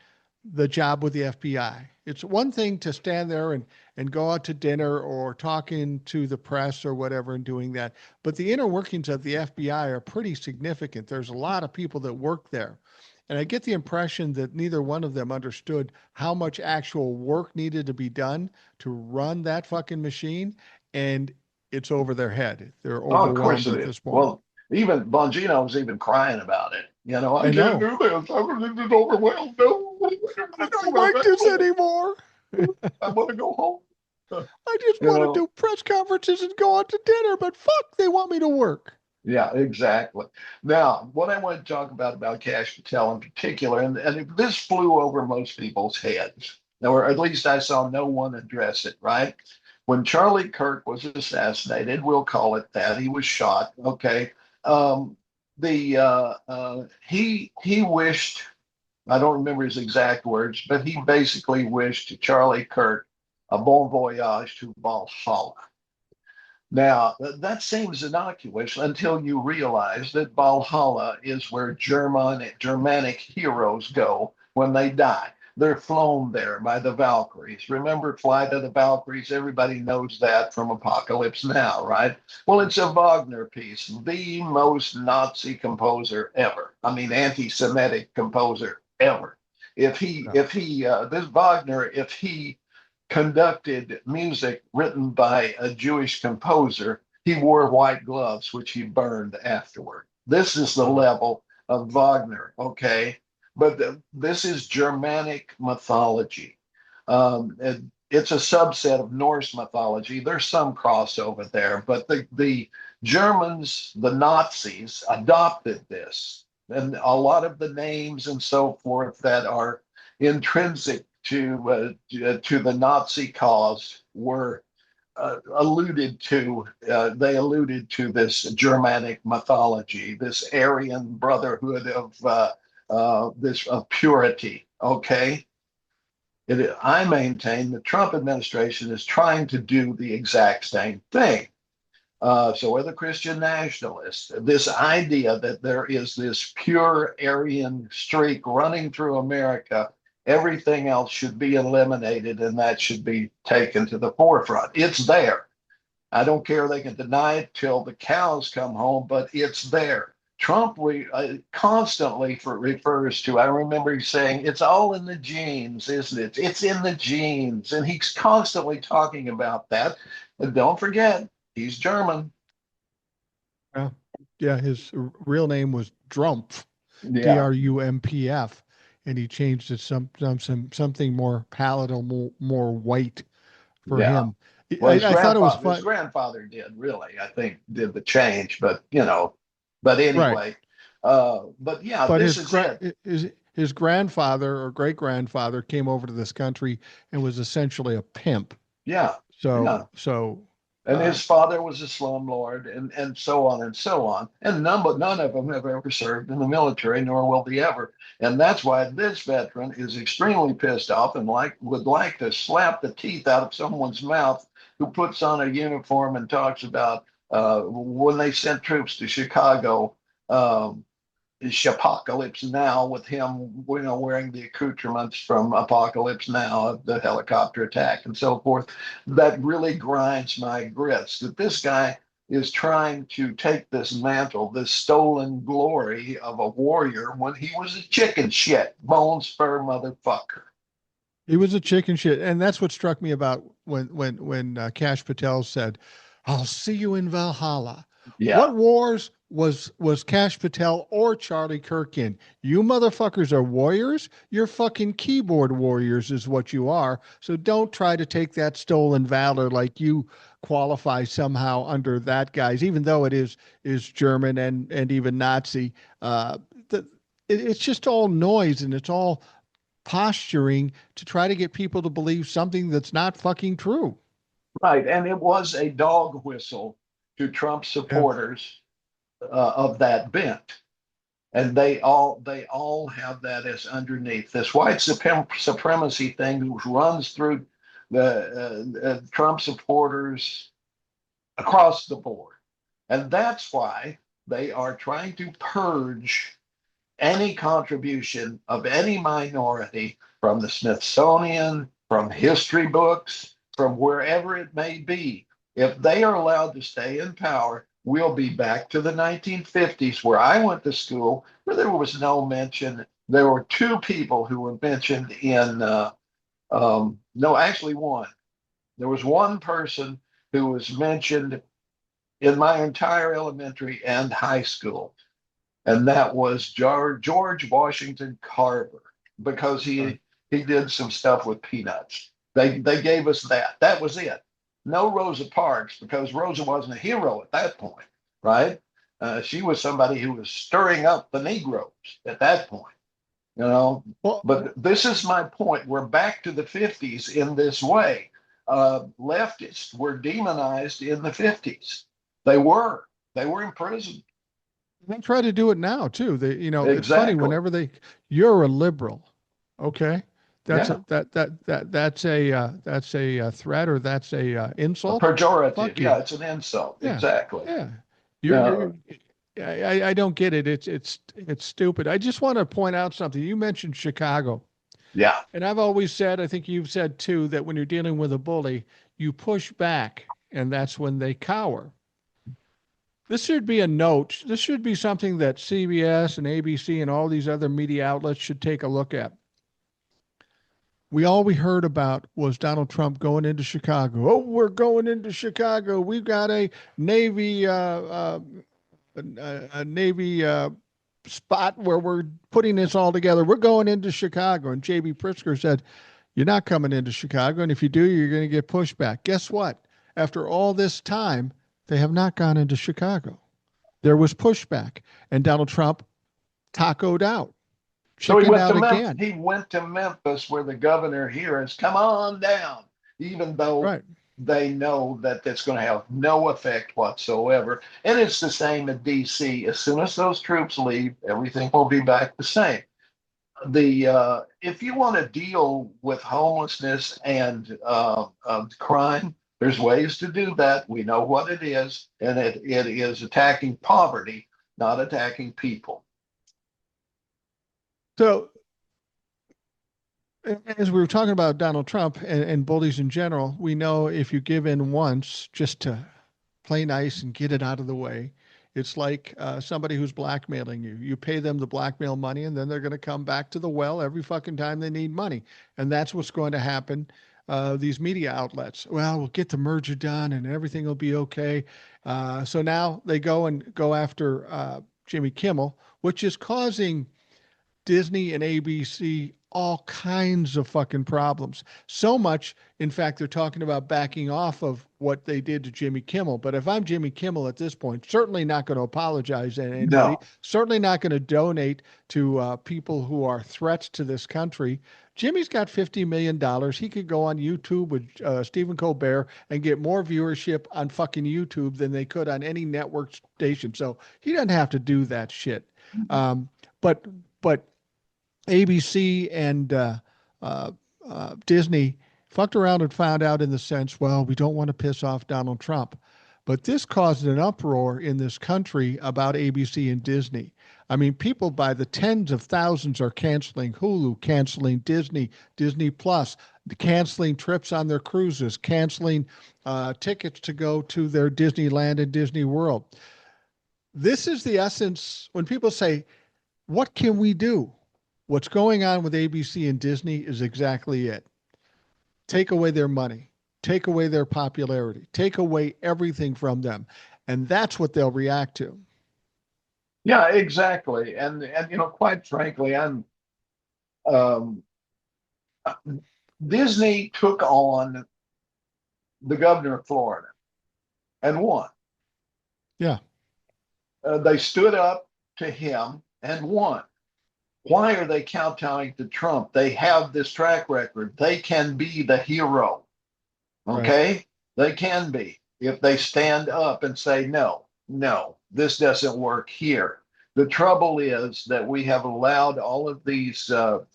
the job with the FBI. It's one thing to stand there and go out to dinner or talking to the press or whatever and doing that. But the inner workings of the FBI are pretty significant. There's a lot of people that work there. And I get the impression that neither one of them understood how much actual work needed to be done to run that fucking machine. And it's over their head. They're Oh, of course overwhelmed it at is. this point. Well, even Bongino was even crying about it. I I can't know. do this. I'm just overwhelmed. No, I I don't do don't my like this family. anymore. I want to go home. I just You want to know, do press conferences and go out to dinner, but fuck, they want me to work. yeah, exactly. Now, what I want to talk about Cash Patel in particular, and this flew over most people's heads, or at least I saw no one address it, right? When Charlie Kirk was assassinated, we'll call it that, he was shot, okay. Um, he wished, I don't remember his exact words, but he basically wished Charlie Kirk a bon voyage to Valhalla. Now, that seems innocuous until you realize that Valhalla is where Germanic heroes go when they die. They're flown there by the Valkyries. Remember Flight of the Valkyries? Everybody knows that from Apocalypse Now, right? Well, it's a Wagner piece, the most Nazi composer ever. I mean, anti-Semitic composer ever. Yeah. This Wagner, if he conducted music written by a Jewish composer, he wore white gloves, which he burned afterward. This is the Wow. level of Wagner, okay? But this is Germanic mythology. It's a subset of Norse mythology. There's some crossover there, but the Germans, the Nazis, adopted this. And a lot of the names and so forth that are intrinsic to the Nazi cause were they alluded to this Germanic mythology, this Aryan brotherhood of purity. Okay, I maintain the Trump administration is trying to do the exact same thing. So are the Christian nationalists. This idea that there is this pure Aryan streak running through America, everything else should be eliminated and that should be taken to the forefront. It's there. I don't care. They can deny it till the cows come home, but it's there. Trump constantly refers to, I remember saying, it's all in the genes, isn't it? It's in the genes. And he's constantly talking about that. And don't forget, he's German. Yeah. Yeah. His real name was Drumpf, Yeah, Drumpf, and he changed it something more palatable, more white for yeah. him. Well, I thought it was his fun. grandfather did really, I think, did the change, but but Right. anyway, but yeah, But this is it. his grandfather or great grandfather came over to this country and was essentially a pimp. Yeah, yeah. So And his father was a slumlord, and so on and so on. And none of them have ever served in the military, nor will they ever. And that's why this veteran is extremely pissed off and would like to slap the teeth out of someone's mouth who puts on a uniform and talks about when they sent troops to Chicago. Um, Apocalypse Now with him, wearing the accoutrements from Apocalypse Now, the helicopter attack and so forth. That really grinds my grits that this guy is trying to take this mantle, this stolen glory of a warrior when he was a chicken shit, bone spur motherfucker. He was a chicken shit, and that's what struck me about when Cash Patel said, "I'll see you in Valhalla." Yeah. What wars was Cash Patel or Charlie Kirk in? You motherfuckers are warriors. You're fucking keyboard warriors, is what you are. So don't try to take that stolen valor like you qualify somehow under that guy's, even though it is German and even Nazi. The, it's just all noise and it's all posturing to try to get people to believe something that's not fucking true. Right. And it was a dog whistle to Trump Yeah. supporters of that bent. And they all have that as underneath this white supremacy thing, which runs through the Trump supporters across the board. And that's why they are trying to purge any contribution of any minority from the Smithsonian, from history books, from wherever it may be. If they are allowed to stay in power, we'll be back to the 1950s where I went to school, where there was no mention. There were two people who were mentioned in, no, actually one. There was one person who was mentioned in my entire elementary and high school, and that was George Washington Carver because Right. he did some stuff with peanuts. They gave us that. That was it. No Rosa Parks because Rosa wasn't a hero at that point, right? She was somebody who was stirring up the Negroes at that point, you know. Well, But this is my point. We're back to the 50s in this way. Leftists were demonized in the 50s. They were. They were imprisoned. they try to do it now too. It's funny Exactly. whenever you're a liberal, okay? That's Yeah. a that's a threat or that's a A insult. pejorative. Fuck you. Yeah, it's an insult. Yeah, Exactly. yeah. You're Yeah. I don't get it. It's stupid. I just want to point out something. You mentioned Chicago. Yeah. And I've always said, I think you've said too, that when you're dealing with a bully, you push back, and that's when they cower. This should be a note. This should be something that CBS and ABC and all these other media outlets should take a look at. All we heard about was Donald Trump going into Chicago. Oh, we're going into Chicago. We've got a Navy a Navy spot where we're putting this all together. We're going into Chicago. And J.B. Pritzker said, "You're not coming into Chicago. And if you do, you're going to get pushback." Guess what? After all this time, they have not gone into Chicago. There was pushback. And Donald Trump tacoed out, So chickened out again. He went to Memphis where the governor here is come on down, even though Right. they know that that's going to have no effect whatsoever. And it's the same in DC. As soon as those troops leave, everything will be back the same. The If you want to deal with homelessness and crime, there's ways to do that. We know what it is, and it is attacking poverty, not attacking people. So, as we were talking about Donald Trump and bullies in general, we know if you give in once just to play nice and get it out of the way, it's like somebody who's blackmailing you. You pay them the blackmail money, and then they're going to come back to the well every fucking time they need money. And that's what's going to happen. These media outlets, well, we'll get the merger done and everything will be okay. So now they go after Jimmy Kimmel, which is causing Disney and ABC all kinds of fucking problems. So much, in fact, they're talking about backing off of what they did to Jimmy Kimmel. But if I'm Jimmy Kimmel at this point, certainly not going to apologize to anybody, No, certainly not going to donate to people who are threats to this country. Jimmy's got $50 million. He could go on YouTube with Stephen Colbert and get more viewership on fucking YouTube than they could on any network station. So he doesn't have to do that shit. Um, but but ABC and Disney fucked around and found out in the sense, well, we don't want to piss off Donald Trump. But this caused an uproar in this country about ABC and Disney. I mean, people by the tens of thousands are canceling Hulu, canceling Disney, Disney Plus, canceling trips on their cruises, canceling tickets to go to their Disneyland and Disney World. This is the essence when people say, what can we do? What's going on with ABC and Disney is exactly it. take away their money, take away their popularity, take away everything from them. And that's what they'll react to. Yeah, exactly. And quite frankly, um, Disney took on the governor of Florida and won. Yeah, They stood up to him and won. Why are they kowtowing to Trump? They have this track record. They can be the hero. right. Okay? They can be if they stand up and say, no, no, this doesn't work here. The trouble is that we have allowed all of these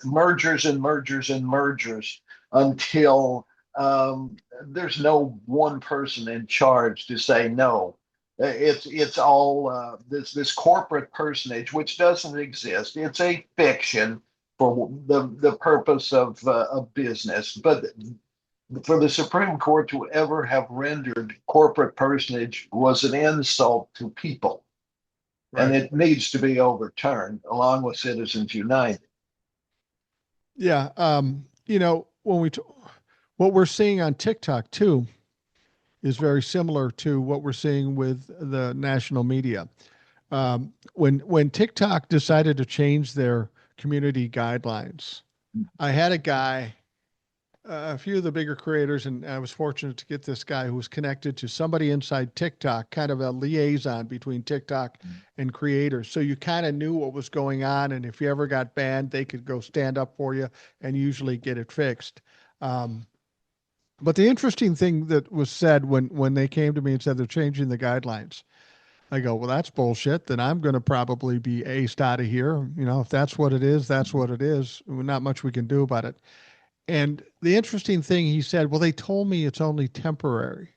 mergers and mergers and mergers until there's no one person in charge to say no. It's all this corporate personage, which doesn't exist. It's a fiction for the purpose of business. But for the Supreme Court to ever have rendered corporate personage was an insult to people, and Right. it needs to be overturned along with Citizens United. Yeah. When what we're seeing on TikTok too is very similar to what we're seeing with the national media. When TikTok decided to change their community guidelines, I had a guy, a few of the bigger creators, and I was fortunate to get this guy who was connected to somebody inside TikTok, kind of a liaison between TikTok and creators. So you kind of knew what was going on, and if you ever got banned, they could go stand up for you and usually get it fixed. Um, but the interesting thing that was said when they came to me and said they're changing the guidelines, I go, well, that's bullshit. Then I'm going to probably be aced out of here. If that's what it is, that's what it is. Not much we can do about it. And the interesting thing, he said, well, they told me it's only temporary.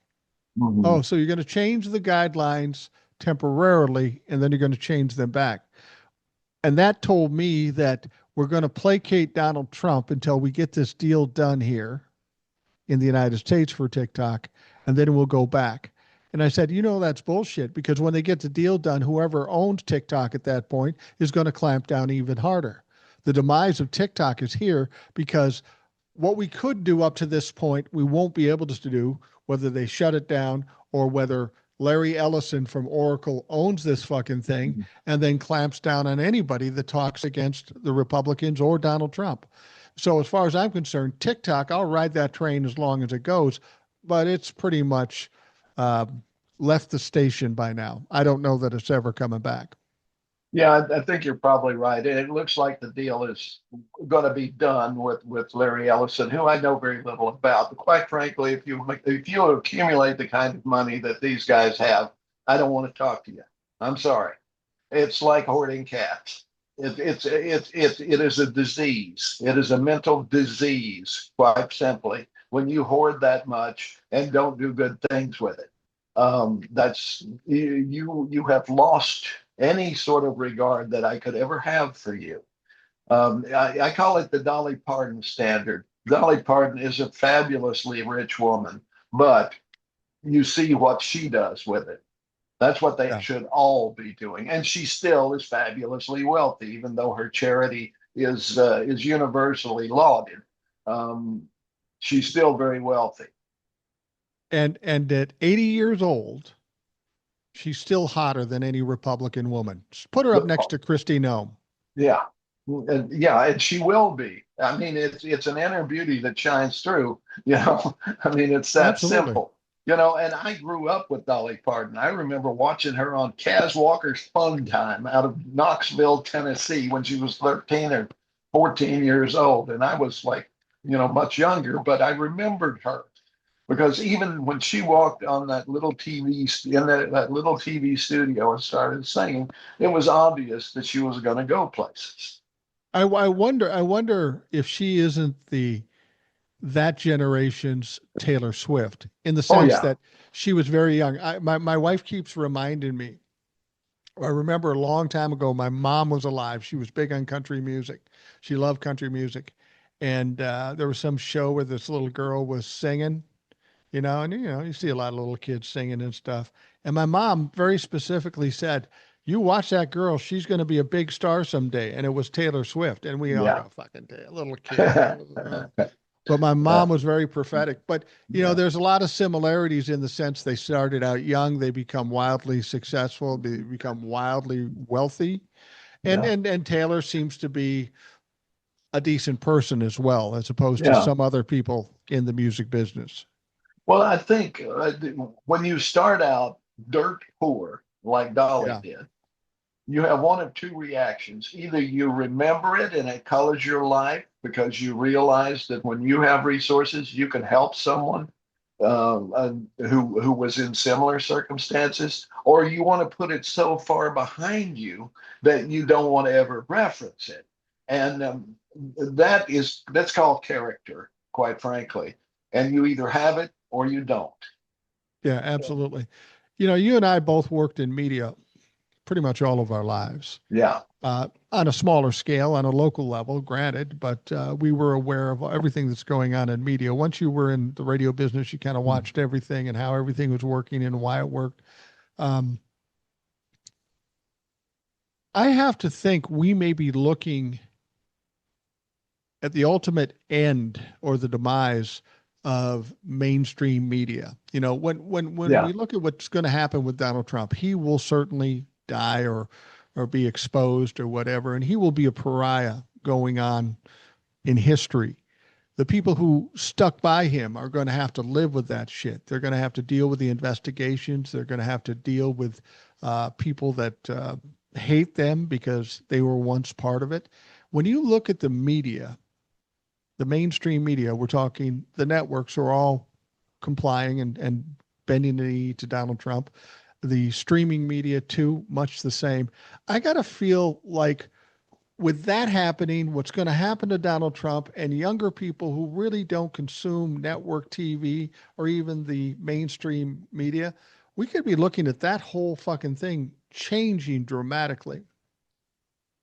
Mm-hmm. Oh, so you're going to change the guidelines temporarily and then you're going to change them back. And that told me that we're going to placate Donald Trump until we get this deal done here in the United States for TikTok, and then we'll go back. And I said, that's bullshit because when they get the deal done, whoever owns TikTok at that point is going to clamp down even harder. The demise of TikTok is here because what we could do up to this point, we won't be able to do, whether they shut it down or whether Larry Ellison from Oracle owns this fucking thing and then clamps down on anybody that talks against the Republicans or Donald Trump. So as far as I'm concerned, TikTok, I'll ride that train as long as it goes, but it's pretty much uh, left the station by now. I don't know that it's ever coming back. Yeah, I think you're probably right. And it looks like the deal is going to be done with Larry Ellison, who I know very little about. But quite frankly, if you accumulate the kind of money that these guys have, I don't want to talk to you. I'm sorry. It's like hoarding cats. It is a disease. It is a mental disease, quite simply, when you hoard that much and don't do good things with it. That's you have lost any sort of regard that I could ever have for you. I call it the Dolly Parton standard. Dolly Parton is a fabulously rich woman, but you see what she does with it. That's what they Yeah. should all be doing. And she still is fabulously wealthy, even though her charity is universally lauded. Um, she's still very wealthy. And at 80 years old, she's still hotter than any Republican woman. Just put her up But, next to Christy Nome. yeah, and she will be. I mean, it's an inner beauty that shines through. I mean, it's that Absolutely. simple. And I grew up with Dolly Parton. I remember watching her on Kaz Walker's Fun Time out of Knoxville, Tennessee, when she was 13 or 14 years old, and I was like, much younger, but I remembered her because even when she walked on that little that little TV studio and started singing, it was obvious that she was going to go places. I wonder if she isn't that generation's Taylor Swift in the Oh sense yeah, that she was very young. My wife keeps reminding me. I remember a long time ago, my mom was alive. She was big on country music. She loved country music, and there was some show where this little girl was singing, and you see a lot of little kids singing and stuff. And my mom very specifically said, "You watch that girl; she's going to be a big star someday." And it was Taylor Swift, and we all yeah. go, "Fucking little kid." But my Uh, mom was very prophetic. But yeah, there's a lot of similarities in the sense they started out young, they become wildly successful, they become wildly wealthy, and yeah, and Taylor seems to be a decent person as well, as opposed to yeah. some other people in the music business. Well, I think when you start out dirt poor, like Dolly Yeah, did, you have one of two reactions. Either you remember it and it colors your life because you realize that when you have resources, you can help someone who was in similar circumstances, or you want to put it so far behind you that you don't want to ever reference it. And that's called character, quite frankly. And you either have it or you don't. yeah, absolutely. You and I both worked in media pretty much all of our lives. Yeah. On a smaller scale, on a local level, granted, but we were aware of everything that's going on in media. Once you were in the radio business, you kind of watched everything and how everything was working and why it worked. Um, I have to think we may be looking at the ultimate end or the demise of mainstream media. When Yeah. we look at what's going to happen with Donald Trump, he will certainly die or be exposed or whatever, and he will be a pariah going on in history. The people who stuck by him are going to have to live with that shit. They're going to have to deal with the investigations. They're going to have to deal with people that hate them because they were once part of it. When you look at the media, the mainstream media, we're talking the networks are all complying and bending the knee to Donald Trump. The streaming media, too, much the same. I got to feel like with that happening, what's going to happen to Donald Trump and younger people who really don't consume network TV or even the mainstream media, we could be looking at that whole fucking thing changing dramatically.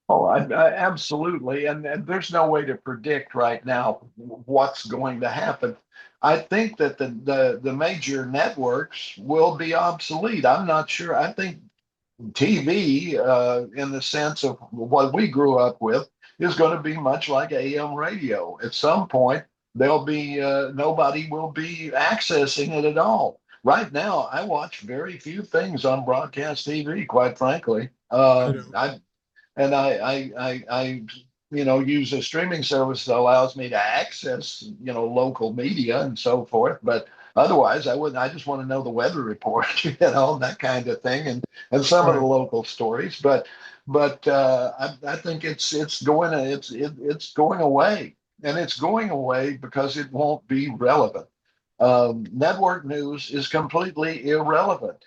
Oh, absolutely. And there's no way to predict right now what's going to happen. I think that the major networks will be obsolete. I'm not sure. I think TV, in the sense of what we grew up with, is going to be much like AM radio. At some point, there'll be nobody will be accessing it at all. Right now, I watch very few things on broadcast TV, quite frankly. I know. I use a streaming service that allows me to access, local media and so forth. But otherwise, I wouldn't. I just want to know the weather report, that kind of thing, and some of the Right. local stories. But I think it's going away, and it's going away because it won't be relevant. Network news is completely irrelevant.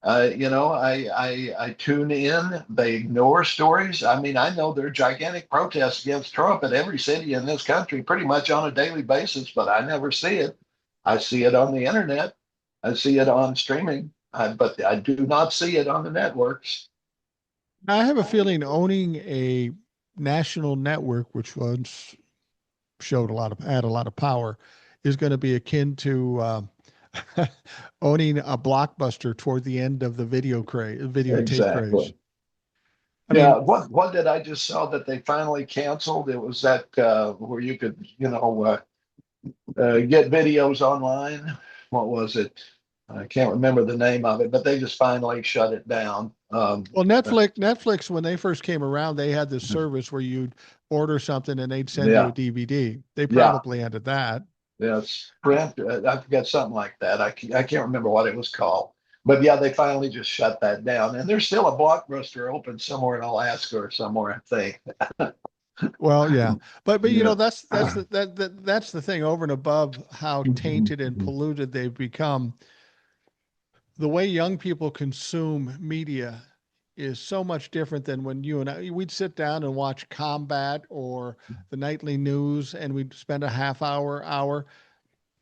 I tune in. They ignore stories. I mean, I know there are gigantic protests against Trump in every city in this country, pretty much on a daily basis, but I never see it. I see it on the internet. I see it on streaming, but I do not see it on the networks. I have a feeling owning a national network, which once had a lot of power, is going to be akin to owning a blockbuster toward the end of the videotape craze. Exactly. I Yeah. mean, What did I just saw that they finally canceled? It was that where you could, get videos online. What was it? I can't remember the name of it, but they just finally shut it down. well, Netflix, when they first came around, they had this service where you'd order something and they'd send you a yeah, DVD. They yeah, probably ended that. yeah. Sprint. I forget something like that. I can't remember what it was called. But yeah, they finally just shut that down. And there's still a Blockbuster open somewhere in Alaska or somewhere, I think. Well, yeah, but Yeah. that's the thing. Over and above how tainted and polluted they've become, the way young people consume media is so much different than when you and we'd sit down and watch combat or the nightly news and we'd spend a half hour.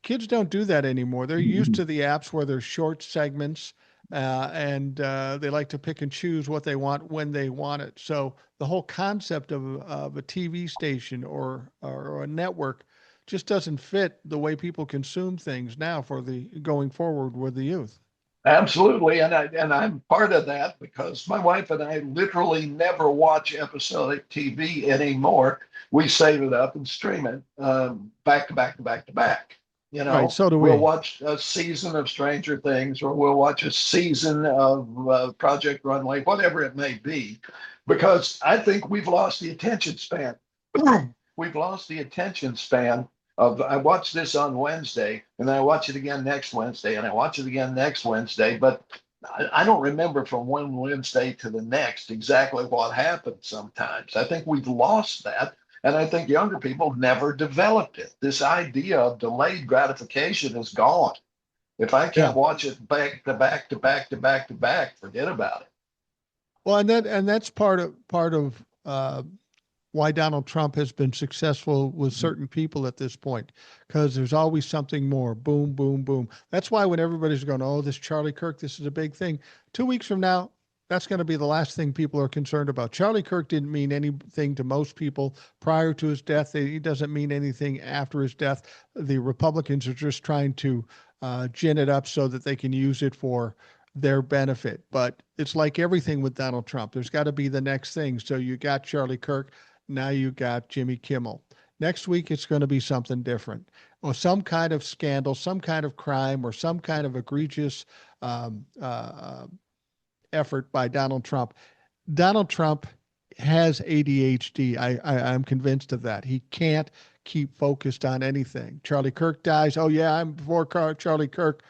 Kids don't do that anymore. They're used to the apps where there's short segments, and they like to pick and choose what they want when they want it. So the whole concept of a TV station or a network just doesn't fit the way people consume things now for the going forward with the youth. Absolutely, and I'm part of that because my wife and I literally never watch episodic TV anymore. We save it up and stream it back to back to back to back. You Right. know, So do we'll we. watch a season of Stranger Things, or we'll watch a season of Project Runway, whatever it may be, because I think we've lost the attention span. We've lost the attention span of I watch this on Wednesday and then I watch it again next Wednesday and I watch it again next Wednesday, but I don't remember from one Wednesday to the next exactly what happened sometimes. I think we've lost that. And I think younger people never developed it. This idea of delayed gratification is gone. If I Yeah. can't watch it back to back to back to back to back, forget about it. Well, and that's part of why Donald Trump has been successful with certain people at this point, because there's always something more. Boom, boom, boom. That's why when everybody's going, oh, this Charlie Kirk, this is a big thing. 2 weeks from now, that's going to be the last thing people are concerned about. Charlie Kirk didn't mean anything to most people prior to his death. He doesn't mean anything after his death. The Republicans are just trying to gin it up so that they can use it for their benefit. But it's like everything with Donald Trump. There's got to be the next thing. So you got Charlie Kirk. Now you got Jimmy Kimmel. Next week, it's going to be something different, or some kind of scandal, some kind of crime, or some kind of egregious um, uh, effort by Donald Trump. Donald Trump has ADHD. I'm convinced of that. He can't keep focused on anything. Charlie Kirk dies. Oh, yeah, I'm for Charlie Kirk,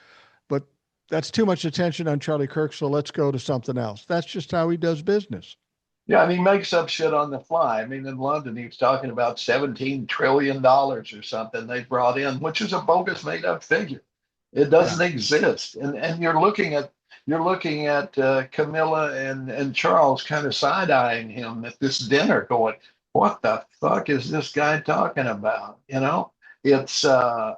but that's too much attention on Charlie Kirk, so let's go to something else. That's just how he does business. Yeah, and he makes up shit on the fly. I mean, in London, he was talking about $17 trillion or something they brought in, which is a bogus made up figure. It Yeah. doesn't exist. And you're looking at Camilla and Charles kind of side eyeing him at this dinner, going, "What the fuck is this guy talking about?" It's I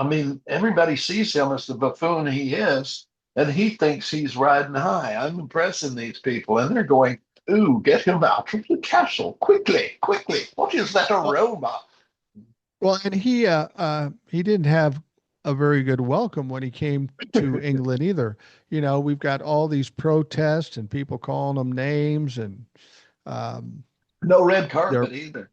mean, everybody sees him as the buffoon he is, and he thinks he's riding high. I'm impressing these people, and they're going, "Ooh, get him out of the castle quickly, quickly! What is that, a Well, robot?" well, and he didn't have a very good welcome when he came to England either. We've got all these protests and people calling him names, and um, No red there carpet either.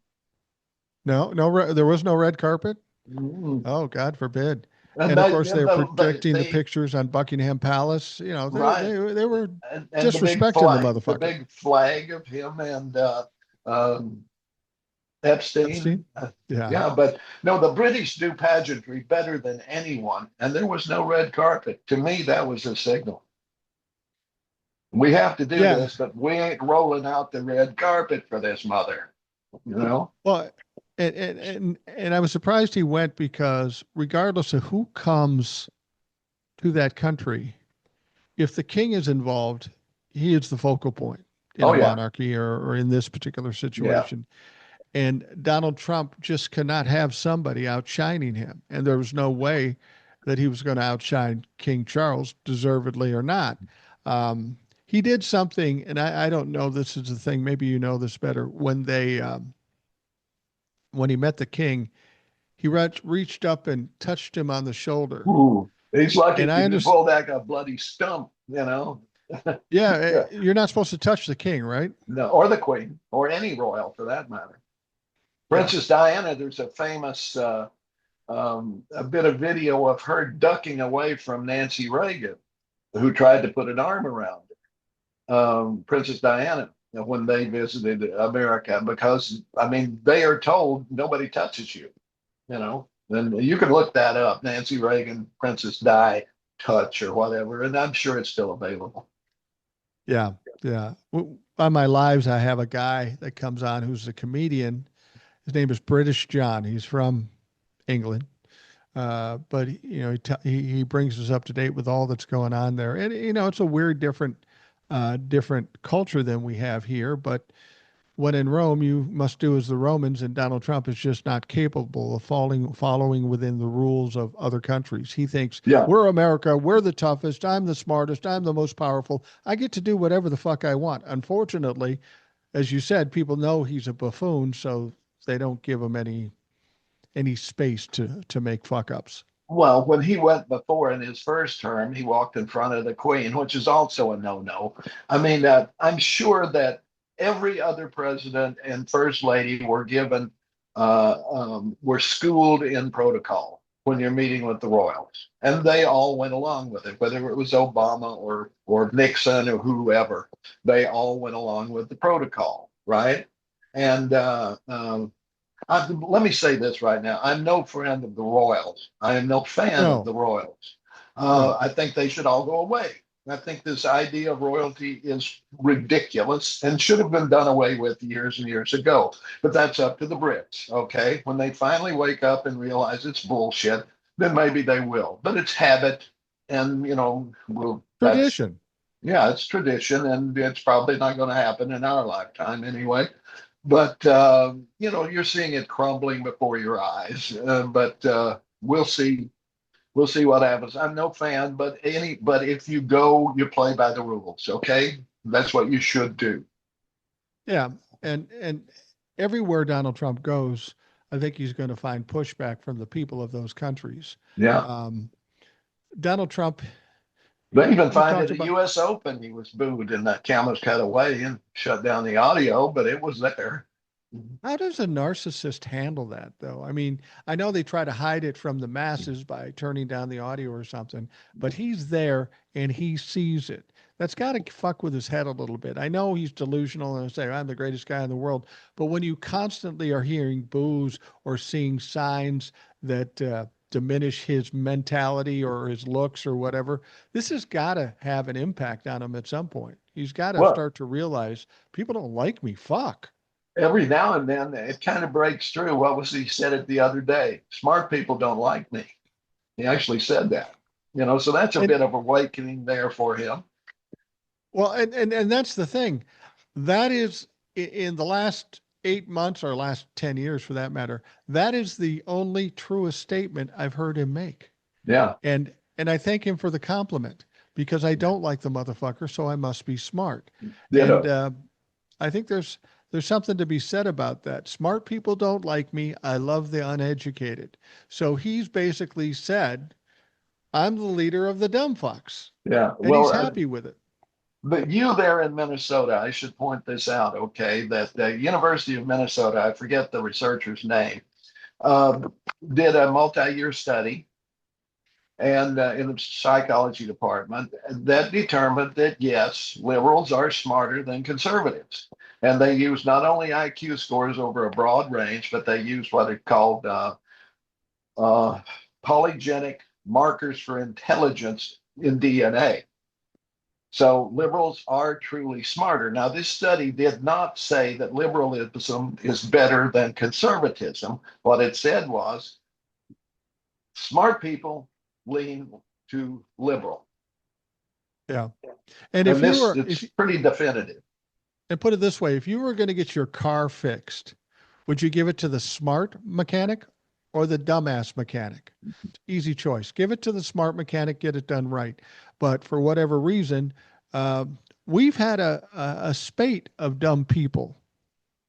there was no red carpet. Mm. Oh, God forbid. And And of they, course, and they're projecting the they pictures on Buckingham Palace. right, They were and disrespecting the the motherfucker. big flag of him and um, Epstein. Epstein. Yeah. Yeah, but no, the British do pageantry better than anyone, and there was no red carpet. To me, that was a signal. We have to do Yeah. this, but we ain't rolling out the red carpet for this mother, you know? Well, and I was surprised he went because regardless of who comes to that country, if the king is involved, he is the focal point in Oh a yeah, monarchy or in this particular yeah, situation. And Donald Trump just cannot have somebody outshining him. And there was no way that he was going to outshine King Charles, deservedly or not. He did something, and I don't know, this is the thing, maybe you know this better. When he met the king, he reached up and touched him on the shoulder. ooh, he's lucky And if I he didn't understand, pull back a bloody stump. yeah, Yeah, you're not supposed to touch the king, right? no, or the queen, or any royal for that matter. Yeah. Princess Diana, there's a famous a bit of video of her ducking away from Nancy Reagan, who tried to put an arm around her. Princess Diana, when they visited America, because I mean they are told nobody touches you, and you can look that up, Nancy Reagan, Princess Di touch or whatever, and I'm sure it's still available. Yeah. Yeah. On my lives, I have a guy that comes on who's a comedian. His name is British John. He's from England. But he brings us up to date with all that's going on there, and it's a weird, different culture than we have here. But when in Rome, you must do as the Romans, and Donald Trump is just not capable of following within the rules of other countries. He thinks Yeah, we're America, we're the toughest, I'm the smartest, I'm the most powerful. I get to do whatever the fuck I want. Unfortunately, as you said, people know he's a buffoon, so they don't give him any space to make fuck ups. Well, when he went before in his first term, he walked in front of the Queen, which is also a no-no. I mean, I'm sure that every other president and first lady were given, were schooled in protocol when you're meeting with the royals, and they all went along with it, whether it was Obama or Nixon or whoever. They all went along with the protocol, right? And let me say this right now. I'm no friend of the Royals. I am no fan of No, the Royals. no. I think they should all go away. I think this idea of royalty is ridiculous and should have been done away with years and years ago. But that's up to the Brits, okay? When they finally wake up and realize it's bullshit, then maybe they will. But it's habit, and that's Tradition. yeah, it's tradition, and it's probably not going to happen in our lifetime anyway. But you're seeing it crumbling before your eyes. But we'll see. We'll see what happens. I'm no fan, but if you go, you play by the rules. Okay, that's what you should do. Yeah. And everywhere Donald Trump goes, I think he's going to find pushback from the people of those countries. Yeah. Um, Donald Trump, They even you find talked at the about U.S. Open, he was booed and the cameras cut away and shut down the audio, but it was there. how does a narcissist handle that, though? I mean, I know they try to hide it from the masses by turning down the audio or something, but he's there and he sees it. That's got to fuck with his head a little bit. I know he's delusional and say, I'm the greatest guy in the world. But when you constantly are hearing boos or seeing signs that diminish his mentality or his looks or whatever, this has got to have an impact on him at some point. He's got to Well, start to realize people don't like me. Fuck. every now and then it kind of breaks through. What was he said it the other day? Smart people don't like me. He actually said that. So that's a And bit of awakening there for him. well, and that's the thing. That is in the last 8 months or last 10 years for that matter, that is the only truest statement I've heard him make. Yeah. And I thank him for the compliment because I don't like the motherfucker, so I must be smart. And Ditto. I think there's something to be said about that. Smart people don't like me. I love the uneducated. So he's basically said, I'm the leader of the dumb fucks. Yeah. And he's Well, happy with it. but you there in Minnesota, I should point this out, okay? That the University of Minnesota, I forget the researcher's name, uh, did a multi-year study and in the psychology department that determined that yes, liberals are smarter than conservatives. And they use not only IQ scores over a broad range, but they use what are called uh, polygenic markers for intelligence in DNA. So liberals are truly smarter. Now, this study did not say that liberalism is better than conservatism. What it said was smart people lean to liberal. Yeah. And And if you this were it's if pretty definitive. and put it this way, if you were going to get your car fixed, would you give it to the smart mechanic or the dumbass mechanic? Easy choice. Give it to the smart mechanic, get it done right. But for whatever reason, uh, we've had a spate of dumb people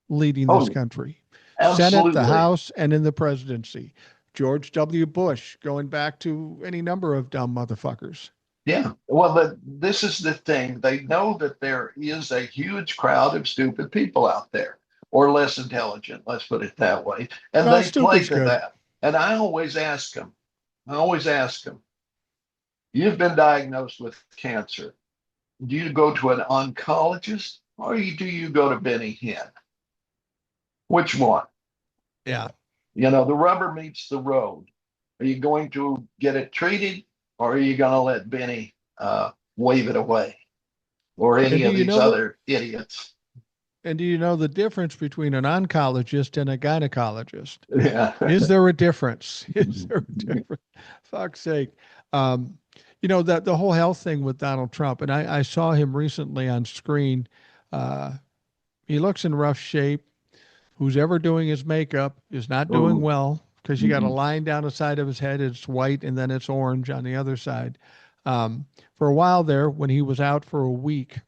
leading this Oh, country. Senate, the absolutely. House, and in the presidency. George W. Bush, going back to any number of dumb motherfuckers. Yeah. Well, this is the thing. They know that there is a huge crowd of stupid people out there, or less intelligent, let's put it that way. And Well, they play stupid's to good. that. And I always ask them, you've been diagnosed with cancer. Do you go to an oncologist or do you go to Benny Hinn? Which one? Yeah. The rubber meets the road. Are you going to get it treated or are you going to let Benny wave it away or And any do of you these know the other idiots? and do you know the difference between an oncologist and a gynecologist? Yeah. Is there a difference? Is there a difference? Fuck's sake. Um, that the whole health thing with Donald Trump, and I saw him recently on screen. Uh, he looks in rough shape. Who's ever doing his makeup is not doing Oh, well because you got a mhm. line down the side of his head. It's white and then it's orange on the other side. For a while there, when he was out for a week,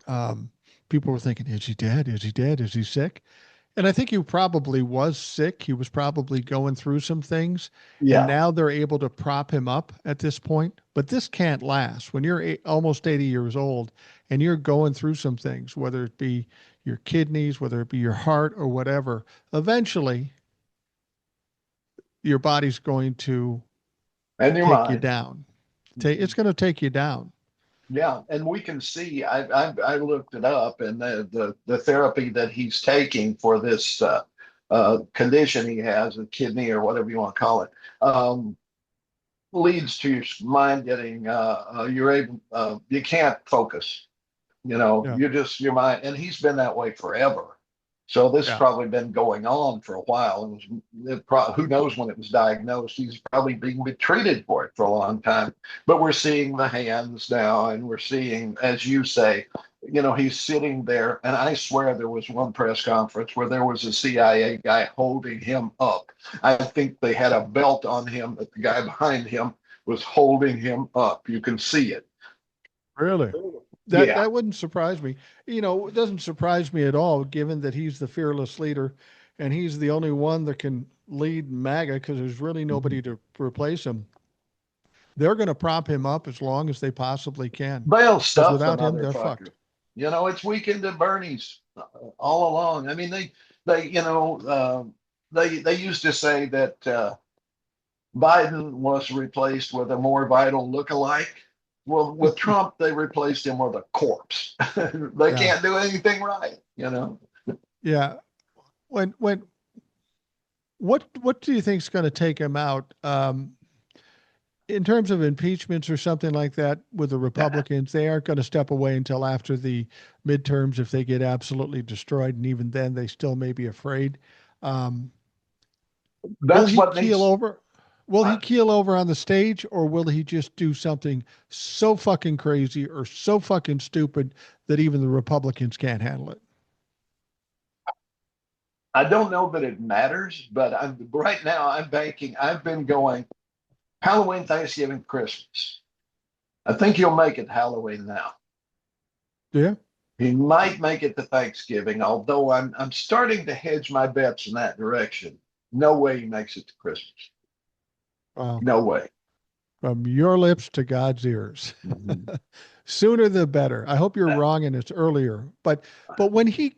um, people were thinking, is he dead? Is he dead? Is he sick? And I think he probably was sick. He was probably going through some things. And Yeah. now they're able to prop him up at this point. But this can't last. When you're almost 80 years old and you're going through some things, whether it be your kidneys, whether it be your heart or whatever, eventually your body's going to And your take you mind. down. It's going to take you down. Yeah, and we can see. I looked it up, and the therapy that he's taking for this condition he has, a kidney or whatever you want to call it, leads to your mind getting you're able you can't focus. Yeah. You're just your mind, and he's been that way forever. So this has Yeah. probably been going on for a while. Who knows when it was diagnosed? He's probably being treated for it for a long time. But we're seeing the hands now, and we're seeing, as you say, he's sitting there. And I swear there was one press conference where there was a CIA guy holding him up. I think they had a belt on him, but the guy behind him was holding him up. You can see it. Really? Yeah. That wouldn't surprise me. It doesn't surprise me at all, given that he's the fearless leader, and he's the only one that can lead MAGA because there's really nobody to replace him. They're going to prop him up as long as they possibly can, They'll because stuff the without him, they're motherfucker. fucked. It's weekend at Bernie's all along. I mean, they, they used to say that Biden was replaced with a more vital look-alike. Well, with Trump, they replaced him with a corpse. They Yeah, can't do anything right. yeah. When what do you think is going to take him out? In terms of impeachments or something like that with the Republicans, they aren't going to step away until after the midterms if they get absolutely destroyed, and even then, they still may be afraid. Um, will That's he what keel needs. over? Will he I, keel over on the stage, or will he just do something so fucking crazy or so fucking stupid that even the Republicans can't handle it? I don't know that it matters, but right now I'm banking. I've been going Halloween, Thanksgiving, Christmas. I think he'll make it Halloween now. Yeah. He might make it to Thanksgiving, although I'm starting to hedge my bets in that direction. No way he makes it to Christmas. Wow. No way. From your lips to God's ears. Mhm. Sooner the better. I hope you're wrong and it's earlier. But when he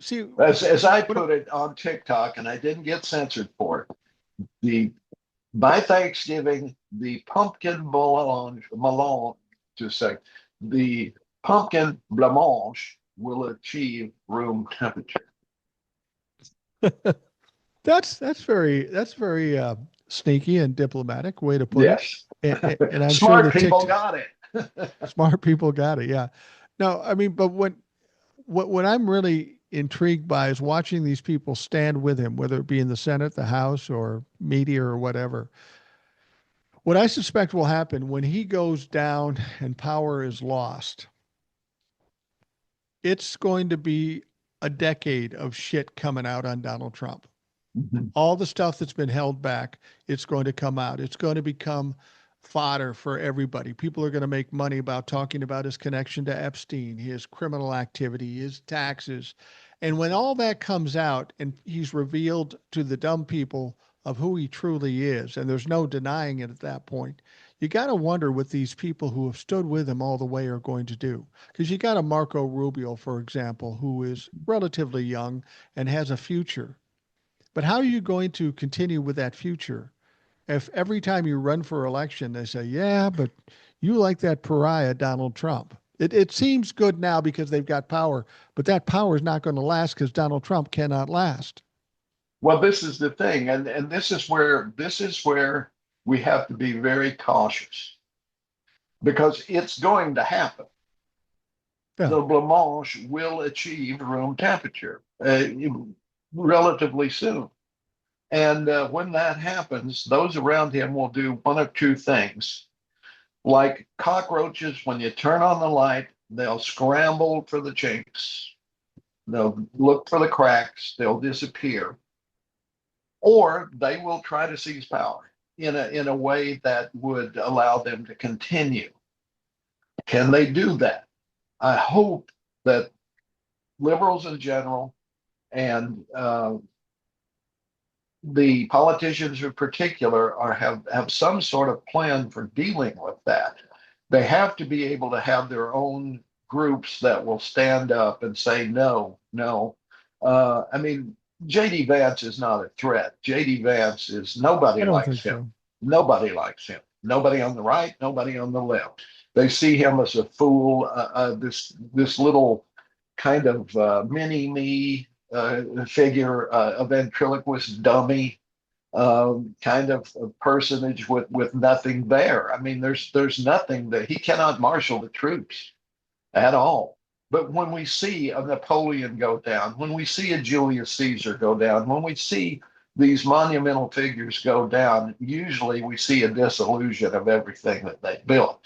see As I what put it on TikTok, and I didn't get censored for it, the by Thanksgiving, the pumpkin melange, just say, the pumpkin blancmange will achieve room temperature. that's very sneaky and diplomatic way to put it. Yes. And I'm sure Smart the people TikTok got it. smart people got it. Yeah. No, I mean, but what I'm really intrigued by is watching these people stand with him, whether it be in the Senate, the House, or media or whatever. What I suspect will happen when he goes down and power is lost, it's going to be a decade of shit coming out on Donald Trump. All the stuff that's been held back, it's going to come out. It's going to become fodder for everybody. People are going to make money about talking about his connection to Epstein, his criminal activity, his taxes. And when all that comes out and he's revealed to the dumb people of who he truly is, and there's no denying it at that point, you got to wonder what these people who have stood with him all the way are going to do. Because you got a Marco Rubio, for example, who is relatively young and has a future. But how are you going to continue with that future if every time you run for election, they say, yeah, but you like that pariah, Donald Trump? It seems good now because they've got power, but that power is not going to last because Donald Trump cannot last. Well, this is the thing, and this is where we have to be very cautious because it's going to happen. Yeah. The blancmange will achieve room temperature relatively soon. And when that happens, those around him will do one of two things. Like cockroaches, when you turn on the light, they'll scramble for the chinks, they'll look for the cracks, they'll disappear, or they will try to seize power in a way that would allow them to continue. Can they do that? I hope that liberals in general And the politicians in particular have some sort of plan for dealing with that. They have to be able to have their own groups that will stand up and say no, no. I mean, JD Vance is not a threat. JD Vance is I nobody don't likes think him. so. Nobody likes him. Nobody on the right, nobody on the left. They see him as a fool, this little kind of mini me figure, a ventriloquist dummy kind of personage with nothing there. I mean, there's nothing that he cannot marshal the troops at all. But when we see a Napoleon go down, when we see a Julius Caesar go down, when we see these monumental figures go down, usually we see a disillusion of everything that they built,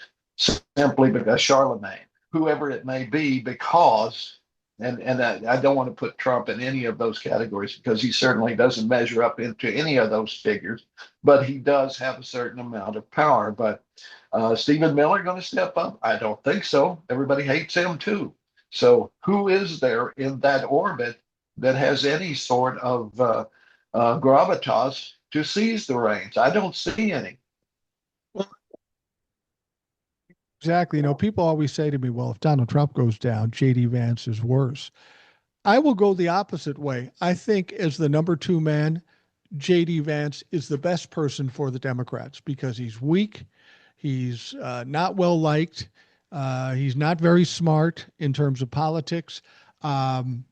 simply because Charlemagne, whoever it may be, because and I don't want to put Trump in any of those categories because he certainly doesn't measure up into any of those figures, but he does have a certain amount of power. But Stephen Miller going to step up? I don't think so. Everybody hates him too. So who is there in that orbit that has any sort of gravitas to seize the reins? I don't see any. Well, exactly. People always say to me, well, if Donald Trump goes down, JD Vance is worse. I will go the opposite way. I think as the number two man, JD Vance is the best person for the Democrats because he's weak. He's not well liked. He's not very smart in terms of politics. Um,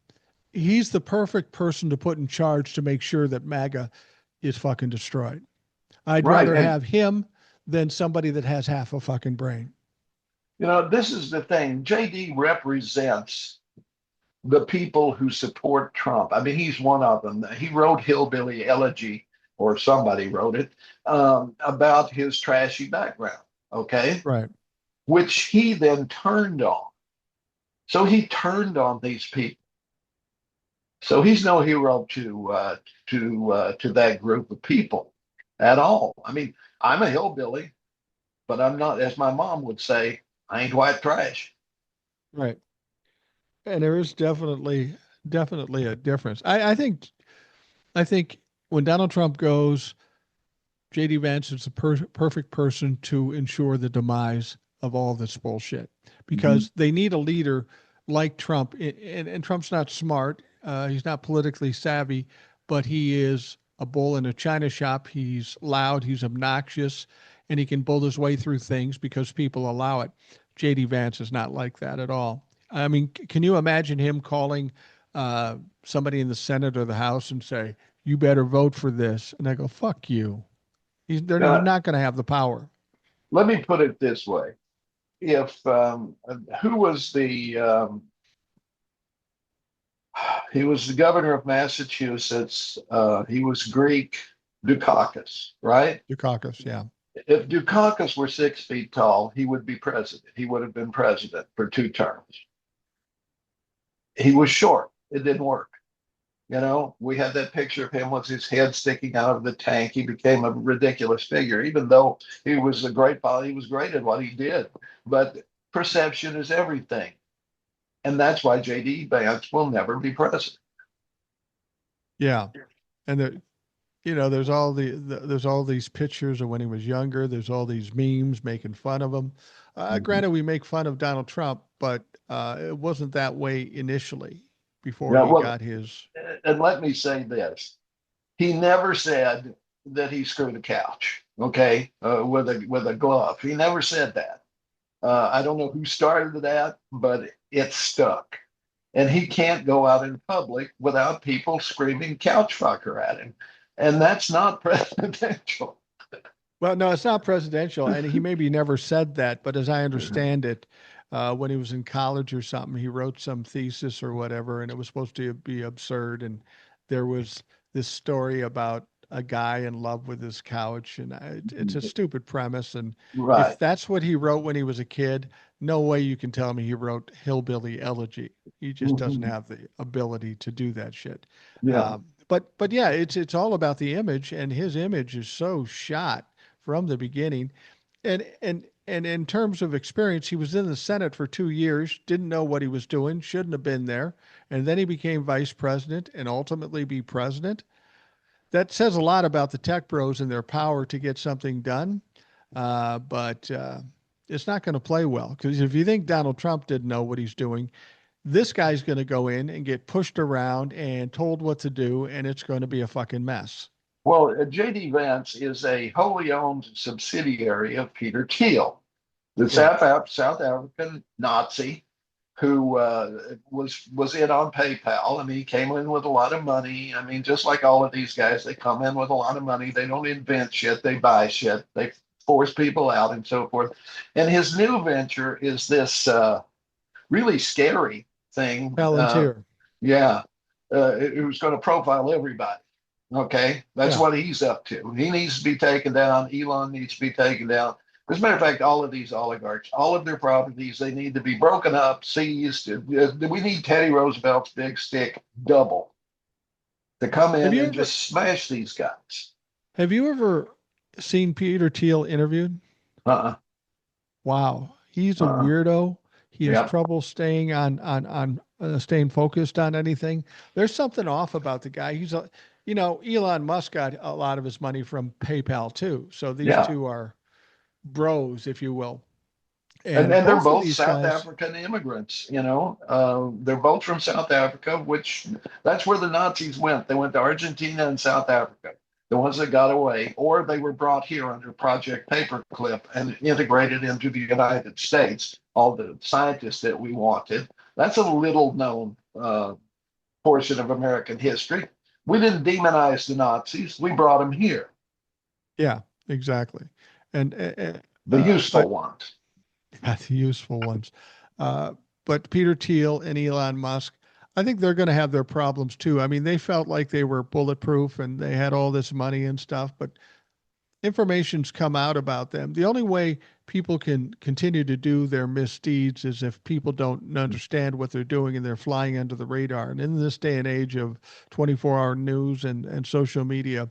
he's the perfect person to put in charge to make sure that MAGA is fucking destroyed. I'd Right. rather And have him than somebody that has half a fucking brain. this is the thing. JD represents the people who support Trump. I mean, he's one of them. He wrote Hillbilly Elegy, or somebody wrote it, about his trashy background, okay, Right. which he then turned on. So he turned on these people. So he's no hero to that group of people at all. I mean, I'm a hillbilly, but I'm not, as my mom would say, I ain't white trash. Right. And there is definitely a difference. I think when Donald Trump goes, JD Vance is the perfect person to ensure the demise of all this bullshit Mhm. because they need a leader like Trump. And Trump's not smart. He's not politically savvy, but he is a bull in a china shop. He's loud, he's obnoxious, and he can bull his way through things because people allow it. JD Vance is not like that at all. I mean, can you imagine him calling somebody in the Senate or the House and say, "You better vote for this," and I go, "Fuck you." He's Uh, not going to have the power. Let me put it this way. If Who was he was the governor of Massachusetts. He was Greek, Dukakis, right? Dukakis, yeah. If Dukakis were 6 feet tall, he would be president. He would have been president for 2 terms. He was short. It didn't work. We had that picture of him with his head sticking out of the tank. He became a ridiculous figure, even though he was great at what he did. But perception is everything. And that's why JD Vance will never be president. Yeah. And there's all these pictures of when he was younger. There's all these memes making fun of him. Mhm. Granted, we make fun of Donald Trump, but it wasn't that way initially before Yeah, he well, got his. and let me say this. He never said that he screwed a couch, okay, with a glove. He never said that. I don't know who started that, but it stuck. And he can't go out in public without people screaming couch fucker at him. And that's not presidential. Well, no, it's not presidential, and he maybe never said that, but as I understand it, when he was in college or something, he wrote some thesis or whatever, and it was supposed to be absurd, and there was this story about a guy in love with his couch, and it's a stupid premise, and if Right. that's what he wrote when he was a kid, no way you can tell me he wrote Hillbilly Elegy. He just doesn't Mhm. have the ability to do that shit. Yeah. But yeah, it's all about the image, and his image is so shot from the beginning. And and in terms of experience, he was in the Senate for 2 years, didn't know what he was doing, shouldn't have been there, and then he became vice president and ultimately be president. That says a lot about the tech bros and their power to get something done. But it's not going to play well because if you think Donald Trump didn't know what he's doing, this guy's going to go in and get pushed around and told what to do, and it's going to be a fucking mess. Well, J.D. Vance is a wholly owned subsidiary of Peter Thiel, the Yeah. South African Nazi who was in on PayPal. I mean, he came in with a lot of money. I mean, just like all of these guys, they come in with a lot of money. They don't invent shit. They buy shit. They force people out and so forth. And his new venture is this really scary thing. Palantir. Yeah, it was going to profile everybody. Okay, that's Yeah. what he's up to. He needs to be taken down. Elon needs to be taken down. As a matter of fact, all of these oligarchs, all of their properties, they need to be broken up, seized. We need Teddy Roosevelt's big stick double to come Have in you and ever just smash these guys. have you ever seen Peter Thiel interviewed? Uh-uh. Wow, he's a Uh-uh. weirdo. He has Yep. trouble staying staying focused on anything. There's something off about the guy. Elon Musk got a lot of his money from PayPal too. So these Yeah. two are bros, if you will. And And then they're both of both these South guys, African immigrants, they're both from South Africa, which that's where the Nazis went. They went to Argentina and South Africa, the ones that got away, or they were brought here under Project Paperclip and integrated into the United States, all the scientists that we wanted. That's a little known portion of American history. We didn't demonize the Nazis, we brought them here, yeah, exactly. And the useful but ones. yeah, the useful ones. Uh, but Peter Thiel and Elon Musk, I think they're going to have their problems too. I mean, they felt like they were bulletproof and they had all this money and stuff, but information's come out about them. The only way people can continue to do their misdeeds is if people don't understand what they're doing and they're flying under the radar. And in this day and age of 24-hour news and social media,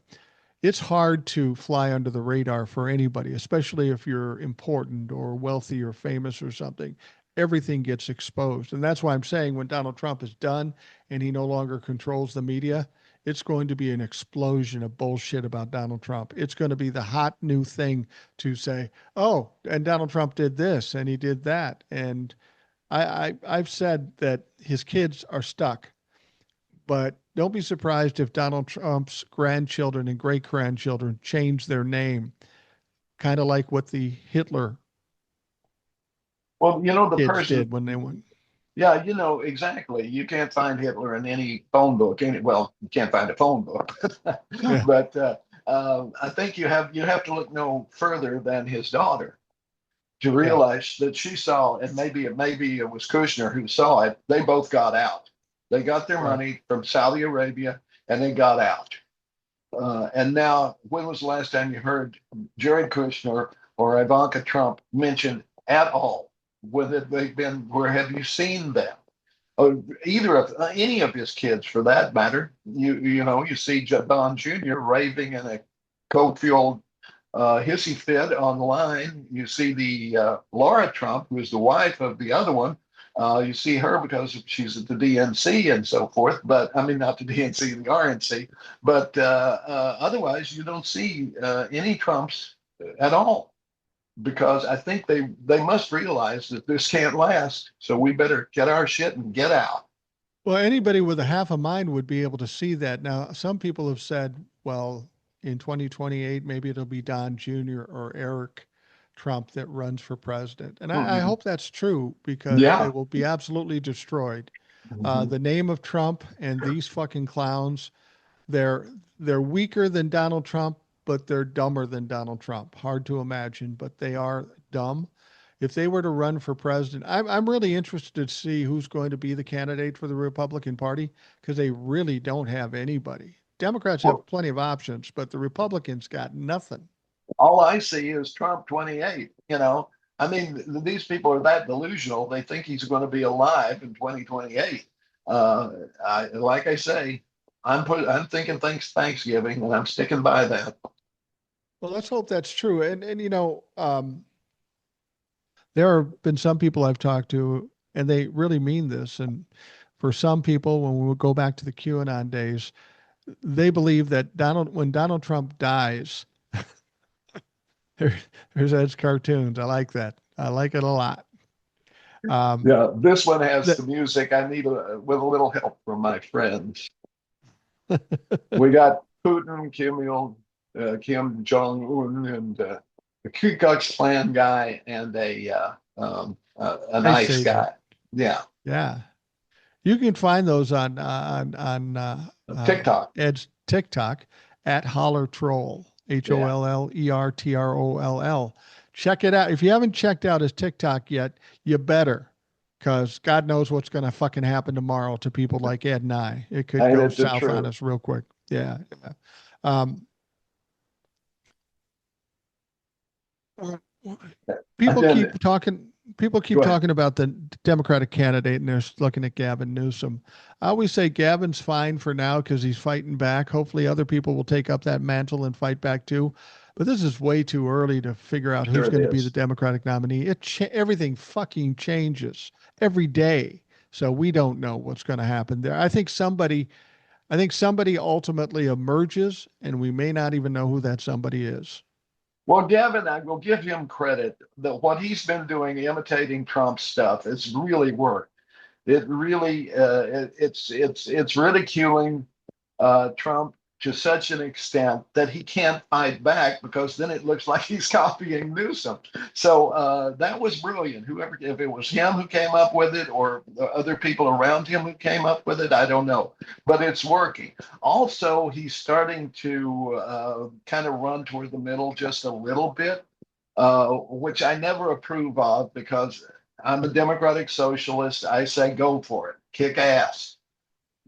it's hard to fly under the radar for anybody, especially if you're important or wealthy or famous or something. Everything gets exposed. And that's why I'm saying when Donald Trump is done and he no longer controls the media, it's going to be an explosion of bullshit about Donald Trump. It's going to be the hot new thing to say, oh, and Donald Trump did this and he did that. And I've said that his kids are stuck, but don't be surprised if Donald Trump's grandchildren and great grandchildren change their name, kind of like what the Hitler Well, the kids person. did when they went. Yeah, exactly. You can't find Hitler in any phone book. Well, you can't find a phone book, Yeah, but I think you have to look no further than his daughter to yeah, realize that she saw, and maybe it was Kushner who saw it. They both got out. They got their right. money from Saudi Arabia, and they got out. And now, when was the last time you heard Jared Kushner or Ivanka Trump mentioned at all? Whether they've been, where have you seen them? Either of any of his kids, for that matter. You see Don Jr. raving in a coke-fueled hissy fit online. You see the Laura Trump, who is the wife of the other one. You see her because she's at the DNC and so forth. But I mean, not the DNC, the RNC. But otherwise, you don't see any Trumps at all because I think they must realize that this can't last. So we better get our shit and get out. Well, anybody with a half a mind would be able to see that. Now, some people have said, well, in 2028, maybe it'll be Don Jr. or Eric Trump that runs for president. And I Mhm. hope that's true because they Yeah. will be absolutely destroyed. Mhm. The name of Trump and these fucking clowns, they're they're weaker than Donald Trump, but they're dumber than Donald Trump. Hard to imagine, but they are dumb. If they were to run for president, I'm really interested to see who's going to be the candidate for the Republican Party because they really don't have anybody. Democrats have Well, plenty of options, but the Republicans got nothing. all I see is Trump 28. I mean, these people are that delusional. They think he's going to be alive in 2028. Like I say, I'm thinking Thanksgiving, and I'm sticking by that. Well, let's hope that's true. And there have been some people I've talked to, and they really mean this. And for some people, when we go back to the QAnon days, they believe that when Donald Trump dies, there, there's Ed's cartoons. I like that. I like it a lot. Um, Yeah, this one has that the music I need with a little help from my friends. We got Putin, Kim Jong Un, and a Ku Klux Klan guy, and a I nice say that. guy. Yeah, Yeah, you can find those on TikTok. Ed's TikTok at Holler Troll, Yeah, HOLLERTROLL. Check it out. If you haven't checked out his TikTok yet, you better, because God knows what's going to fucking happen tomorrow to people like Ed and I. It could ain't go it the south on truth? us real quick. Yeah. Yeah. Um, And people then keep talking. People keep go ahead. talking about the Democratic candidate, and they're looking at Gavin Newsom. I always say Gavin's fine for now because he's fighting back. Hopefully, other people will take up that mantle and fight back too. But this is way too early to figure out Sure who's it going to be the is. Democratic nominee. Everything fucking changes every day, so we don't know what's going to happen there. I think somebody ultimately emerges, and we may not even know who that somebody is. Well, Gavin, I will give him credit that what he's been doing, imitating Trump stuff, it's really worked. It really, it's ridiculing Trump to such an extent that he can't fight back because then it looks like he's copying Newsom. So that was brilliant. Whoever, if it was him who came up with it or the other people around him who came up with it, I don't know. But it's working. Also, he's starting to kind of run toward the middle just a little bit, which I never approve of because I'm a democratic socialist. I say go for it, kick ass.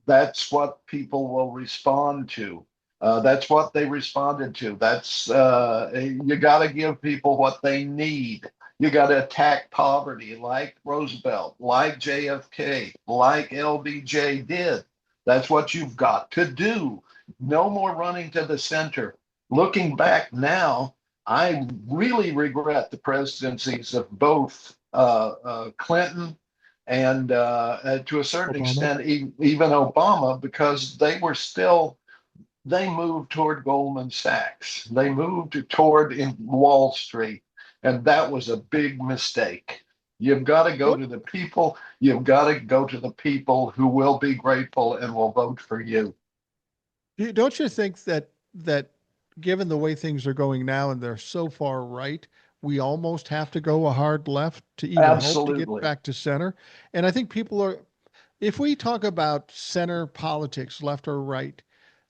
That's what people will respond to. That's what they responded to. That's you got to give people what they need. You got to attack poverty like Roosevelt, like JFK, like LBJ did. That's what you've got to do. No more running to the center. Looking back now, I really regret the presidencies of both Clinton and to a certain Obama. extent, even Obama, because they moved toward Goldman Sachs, they moved toward Wall Street, and that was a big mistake. You've got to go Don't to the people. You've got to go to the people who will be grateful and will vote for you. don't you think that given the way things are going now and they're so far right, we almost have to go a hard left to even hope to get Absolutely. back to center? And I think people are, if we talk about center politics, left or right,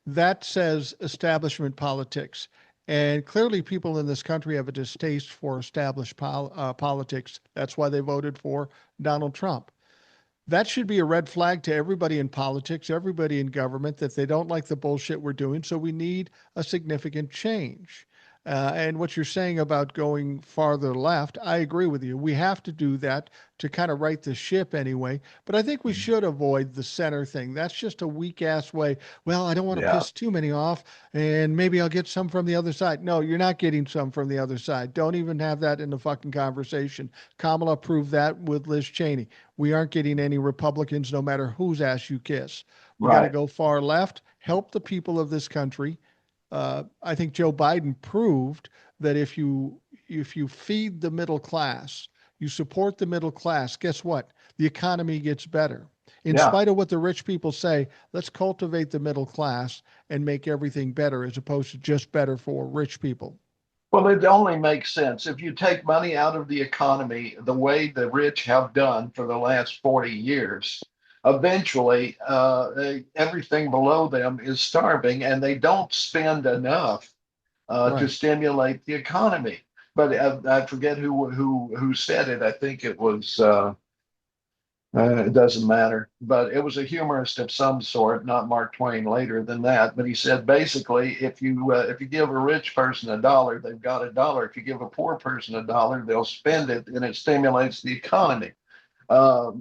that says establishment politics. And clearly, people in this country have a distaste for established politics. That's why they voted for Donald Trump. That should be a red flag to everybody in politics, everybody in government, that they don't like the bullshit we're doing. So we need a significant change. And what you're saying about going farther left, I agree with you. We have to do that to kind of right the ship anyway. But I think we should avoid the center thing. That's just a weak ass way. Well, I don't want to Yeah. piss too many off, and maybe I'll get some from the other side. No, you're not getting some from the other side. Don't even have that in the fucking conversation. Kamala proved that with Liz Cheney. We aren't getting any Republicans, no matter whose ass you kiss. We got to Right. go far left, help the people of this country. I think Joe Biden proved that if you feed the middle class, you support the middle class, guess what? The economy gets better. In Yeah. spite of what the rich people say, let's cultivate the middle class and make everything better as opposed to just better for rich people. Well, it only makes sense if you take money out of the economy the way the rich have done for the last 40 years. Eventually, everything below them is starving, and they don't spend enough to Right. stimulate the economy. But I forget who said it. I think it was it doesn't matter. But it was a humorist of some sort, not Mark Twain later than that. But he said basically, if you give a rich person a dollar, they've got a dollar. If you give a poor person a dollar, they'll spend it, and it stimulates the economy.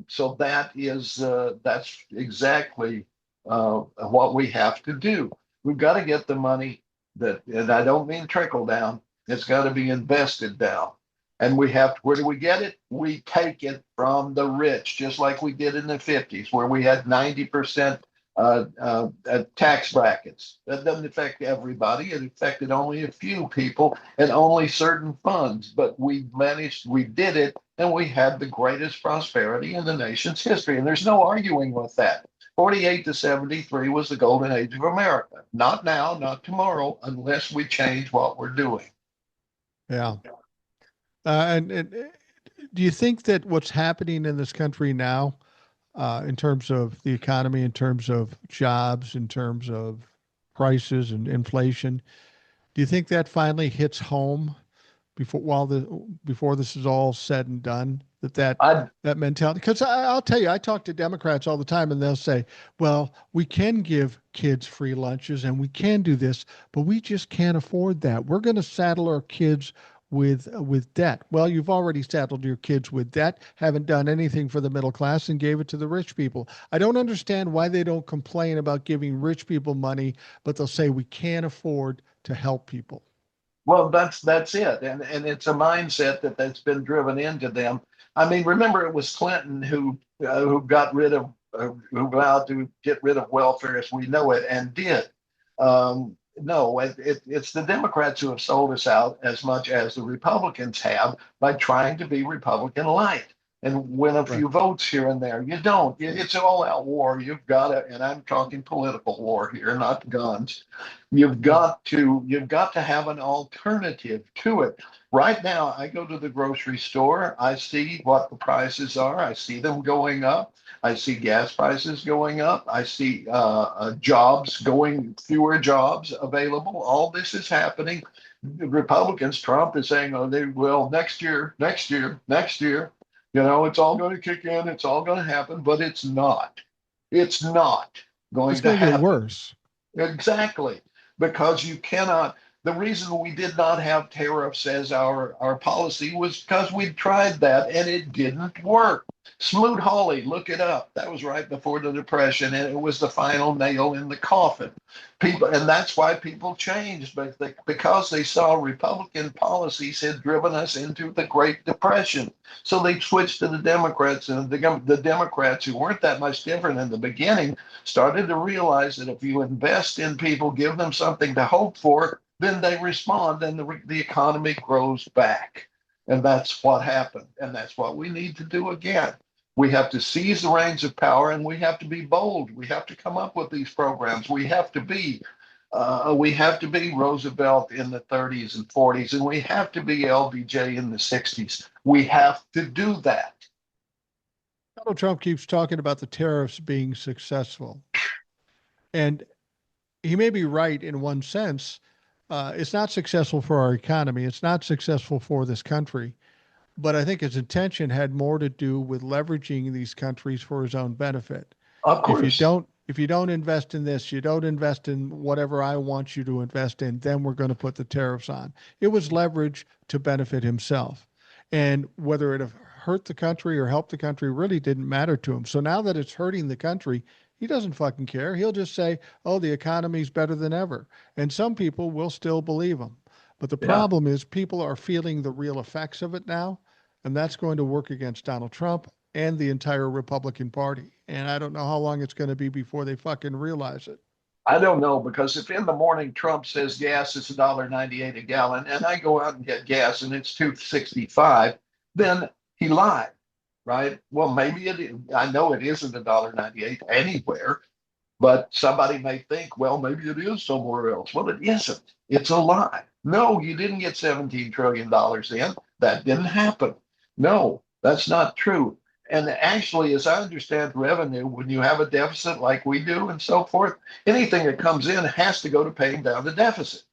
So that's exactly what we have to do. We've got to get the money that, and I don't mean trickle down. It's got to be invested down. And we have to, where do we get it? We take it from the rich, just like we did in the 50s, where we had 90% tax brackets. That doesn't affect everybody. It affected only a few people and only certain funds. But we managed, we did it, and we had the greatest prosperity in the nation's history. And there's no arguing with that. 48 to 73 was the golden age of America. Not now, not tomorrow, unless we change what we're doing. Yeah. And do you think that what's happening in this country now, in terms of the economy, in terms of jobs, in terms of prices and inflation, do you think that finally hits home before this is all said and done? I That mentality, because I'll tell you, I talk to Democrats all the time, and they'll say, "Well, we can give kids free lunches, and we can do this, but we just can't afford that. We're going to saddle our kids with debt." Well, you've already saddled your kids with debt, haven't done anything for the middle class, and gave it to the rich people. I don't understand why they don't complain about giving rich people money, but they'll say we can't afford to help people. Well, that's it, and it's a mindset that's been driven into them. I mean, remember it was Clinton who got rid of who vowed to get rid of welfare as we know it, and did. No, it's the Democrats who have sold us out as much as the Republicans have by trying to be Republican light and win a Right. few votes here and there. You don't. It's all out war. You've got to, and I'm talking political war here, not guns. Yeah. You've got to have an alternative to it. Right now, I go to the grocery store. I see what the prices are. I see them going up. I see gas prices going up. I see fewer jobs available. All this is happening. The Republicans, Trump is saying, "Oh, they will next year, next year, next year." It's all going to kick in. It's all going to happen, but it's not. It's not It's going to going to get happen. worse. Exactly, because you cannot. The reason we did not have tariffs as our policy was because we tried that and it didn't work. Smoot-Hawley, look it up. That was right before the Depression, and it was the final nail in the coffin. People, and that's why people changed, but because they saw Republican policies had driven us into the Great Depression. So they switched to the Democrats, and the Democrats, who weren't that much different in the beginning, started to realize that if you invest in people, give them something to hope for, then they respond and the economy grows back. And that's what happened. And that's what we need to do again. We have to seize the reins of power and we have to be bold. We have to come up with these programs. We have to be Roosevelt in the 30s and 40s, and we have to be LBJ in the 60s. We have to do that. Donald Trump keeps talking about the tariffs being successful. And he may be right in one sense. It's not successful for our economy. It's not successful for this country. But I think his intention had more to do with leveraging these countries for his own benefit. Of If you course. don't, if you don't invest in this, you don't invest in whatever I want you to invest in, then we're going to put the tariffs on. It was leverage to benefit himself. And whether it hurt the country or helped the country really didn't matter to him. So now that it's hurting the country, he doesn't fucking care. He'll just say, oh, the economy's better than ever. And some people will still believe him. But the Yeah. problem is people are feeling the real effects of it now. And that's going to work against Donald Trump and the entire Republican Party. And I don't know how long it's going to be before they fucking realize it. I don't know because if in the morning Trump says gas is $1.98 a gallon and I go out and get gas and it's 2.65, then he lied, right? Well, maybe it is. I know it isn't $1.98 anywhere, but somebody may think, well, maybe it is somewhere else. Well, it isn't. It's a lie. No, you didn't get $17 trillion in. That didn't happen. No, that's not true. And actually, as I understand revenue, when you have a deficit like we do and so forth, anything that comes in has to go to paying down the deficit.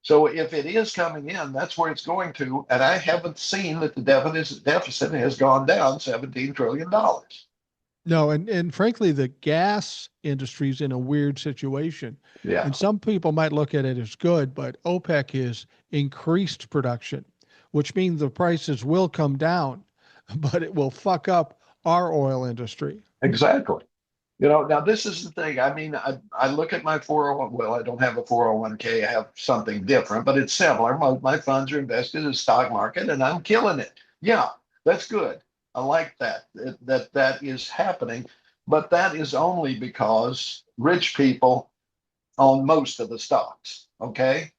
So if it is coming in, that's where it's going to. And I haven't seen that the deficit has gone down $17 trillion dollars. No, and frankly, the gas industry is in a weird situation. Yeah, And some people might look at it as good, but OPEC is increased production, which means the prices will come down, but it will fuck up our oil industry. exactly. Now this is the thing. I mean, I look at my 401. Well, I don't have a 401k. I have something different, but it's similar. My funds are invested in the stock market and I'm killing it. Yeah, that's good. I like that. That is happening. But that is only because rich people own most of the stocks. Okay.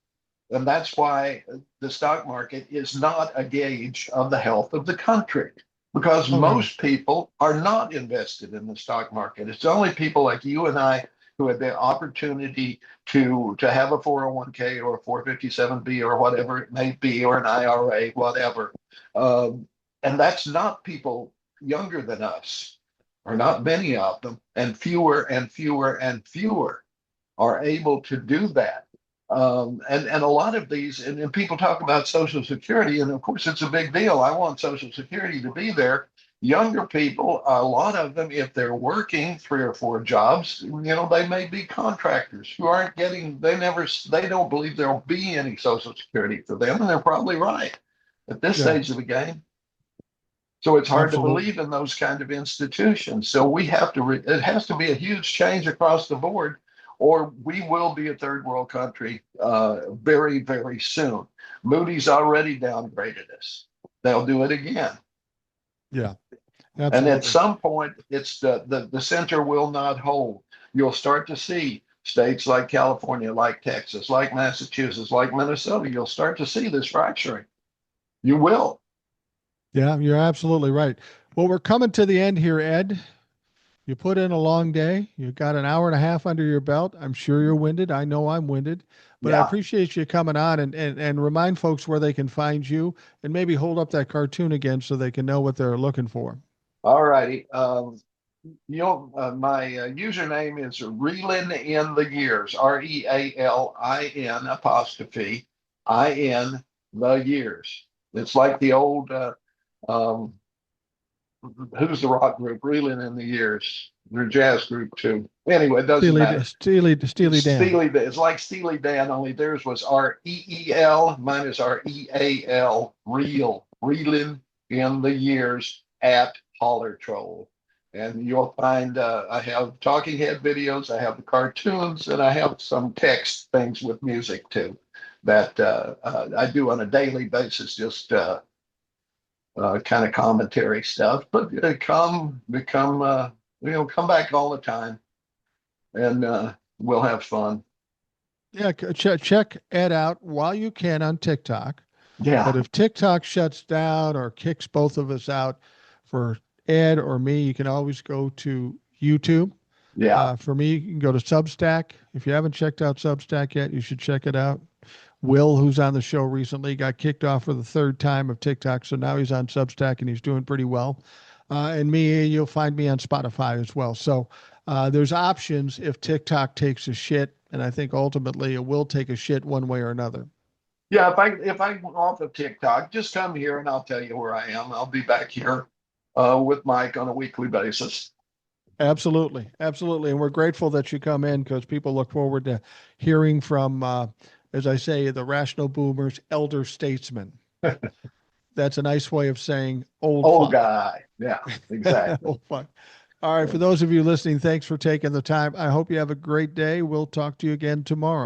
And that's why the stock market is not a gauge of the health of the country because Oh no. most people are not invested in the stock market. It's only people like you and I who have the opportunity to have a 401k or a 457b or whatever it may be, or an IRA, whatever. And that's not people younger than us, or not many of them, and fewer and fewer and fewer are able to do that. And a lot of these, and people talk about Social Security, and of course it's a big deal. I want Social Security to be there. Younger people, a lot of them, if they're working 3 or 4 jobs, they may be contractors who aren't getting, they don't believe there'll be any Social Security for them, and they're probably right at this Yeah, stage of the game. So it's hard to absolutely. believe in those kind of institutions. So we have to, it has to be a huge change across the board, or we will be a third world country very, very soon. Moody's already downgraded us. They'll do it again. Yeah, And at absolutely. some point, it's the center will not hold. You'll start to see states like California, like Texas, like Massachusetts, like Minnesota. You'll start to see this fracturing. You will. Yeah, you're absolutely right. Well, we're coming to the end here, Ed. You put in a long day. You got an hour and a half under your belt. I'm sure you're winded. I know I'm winded, but I Yeah. appreciate you coming on and remind folks where they can find you and maybe hold up that cartoon again so they can know what they're looking for. All righty. My username is Reelin in the Years, REALIN apostrophe IN the Years. It's like the old um, who's the rock group? Reelin in the Years. They're a jazz group too. Anyway, it doesn't matter. Steely Dan. It's like Steely Dan, only theirs was REEL. Mine is REAL. Reelin in the Years at Holler Troll. And you'll find I have talking head videos, I have the cartoons, and I have some text things with music too that I do on a daily basis, just kind of commentary stuff. But come back all the time, and we'll have fun. Yeah, check Ed out while you can on TikTok. But Yeah, if TikTok shuts down or kicks both of us out for Ed or me, you can always go to YouTube. yeah, For me, you can go to Substack. If you haven't checked out Substack yet, you should check it out. Will, who's on the show recently, got kicked off for the third time of TikTok, so now he's on Substack and he's doing pretty well. And me, you'll find me on Spotify as well. So there's options if TikTok takes a shit, and I think ultimately it will take a shit one way or another. yeah. If I go off of TikTok, just come here and I'll tell you where I am. I'll be back here with Mike on a weekly basis. Absolutely, absolutely, and we're grateful that you come in because people look forward to hearing from, as I say, the rational boomers, elder statesmen. That's a nice way of saying old Old fuck. guy. Yeah, exactly. Old fuck. All right, for those of you listening, thanks for taking the time. I hope you have a great day. We'll talk to you again tomorrow.